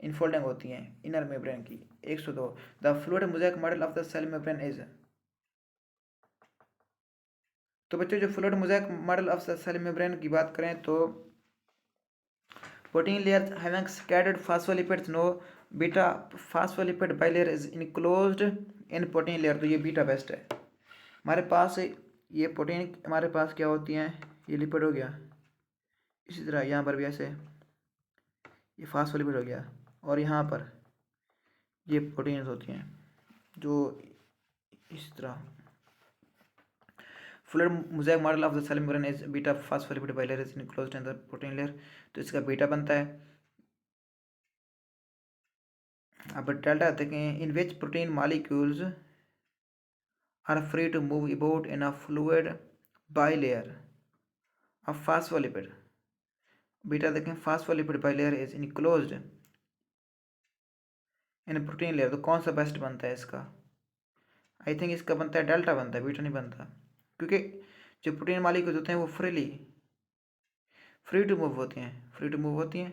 इनफोल्डिंग होती हैं इनर मेम्ब्रेन की। 102 the fluid mosaic model of the cell membrane is. तो बच्चों जो fluid mosaic model of the cell membrane की बात करें तो protein layer having scattered phospholipids no बीटा phospholipid bilayer is enclosed in protein layer. तो ये बीटा बेस्ट है हमारे पास, ये प्रोटीन हमारे पास क्या होती हैं, ये लिपिड हो गया, इसी तरह यहाँ पर भी ऐसे ये फॉस्फोलिपिड हो गया और यहाँ पर ये प्रोटीन्स होती हैं जो इस तरह। Fluid mosaic model of the cell membrane is beta phospholipid bilayer is enclosed in the protein layer. तो इसका बीटा बनता है। अब डेल्टा देखें, in which protein molecules are free to move about in a fluid bilayer of phospholipid। Beta देखें, phospholipid bilayer is enclosed in protein layer, तो कौन सा बेस्ट बनता है इसका? आई थिंक इसका बनता है डेल्टा, बनता है बीटा नहीं बनता, क्योंकि जो प्रोटीन मालिक्यूल्स होते हैं वो फ्री टू मूव होती हैं, फ्री टू मूव होती हैं।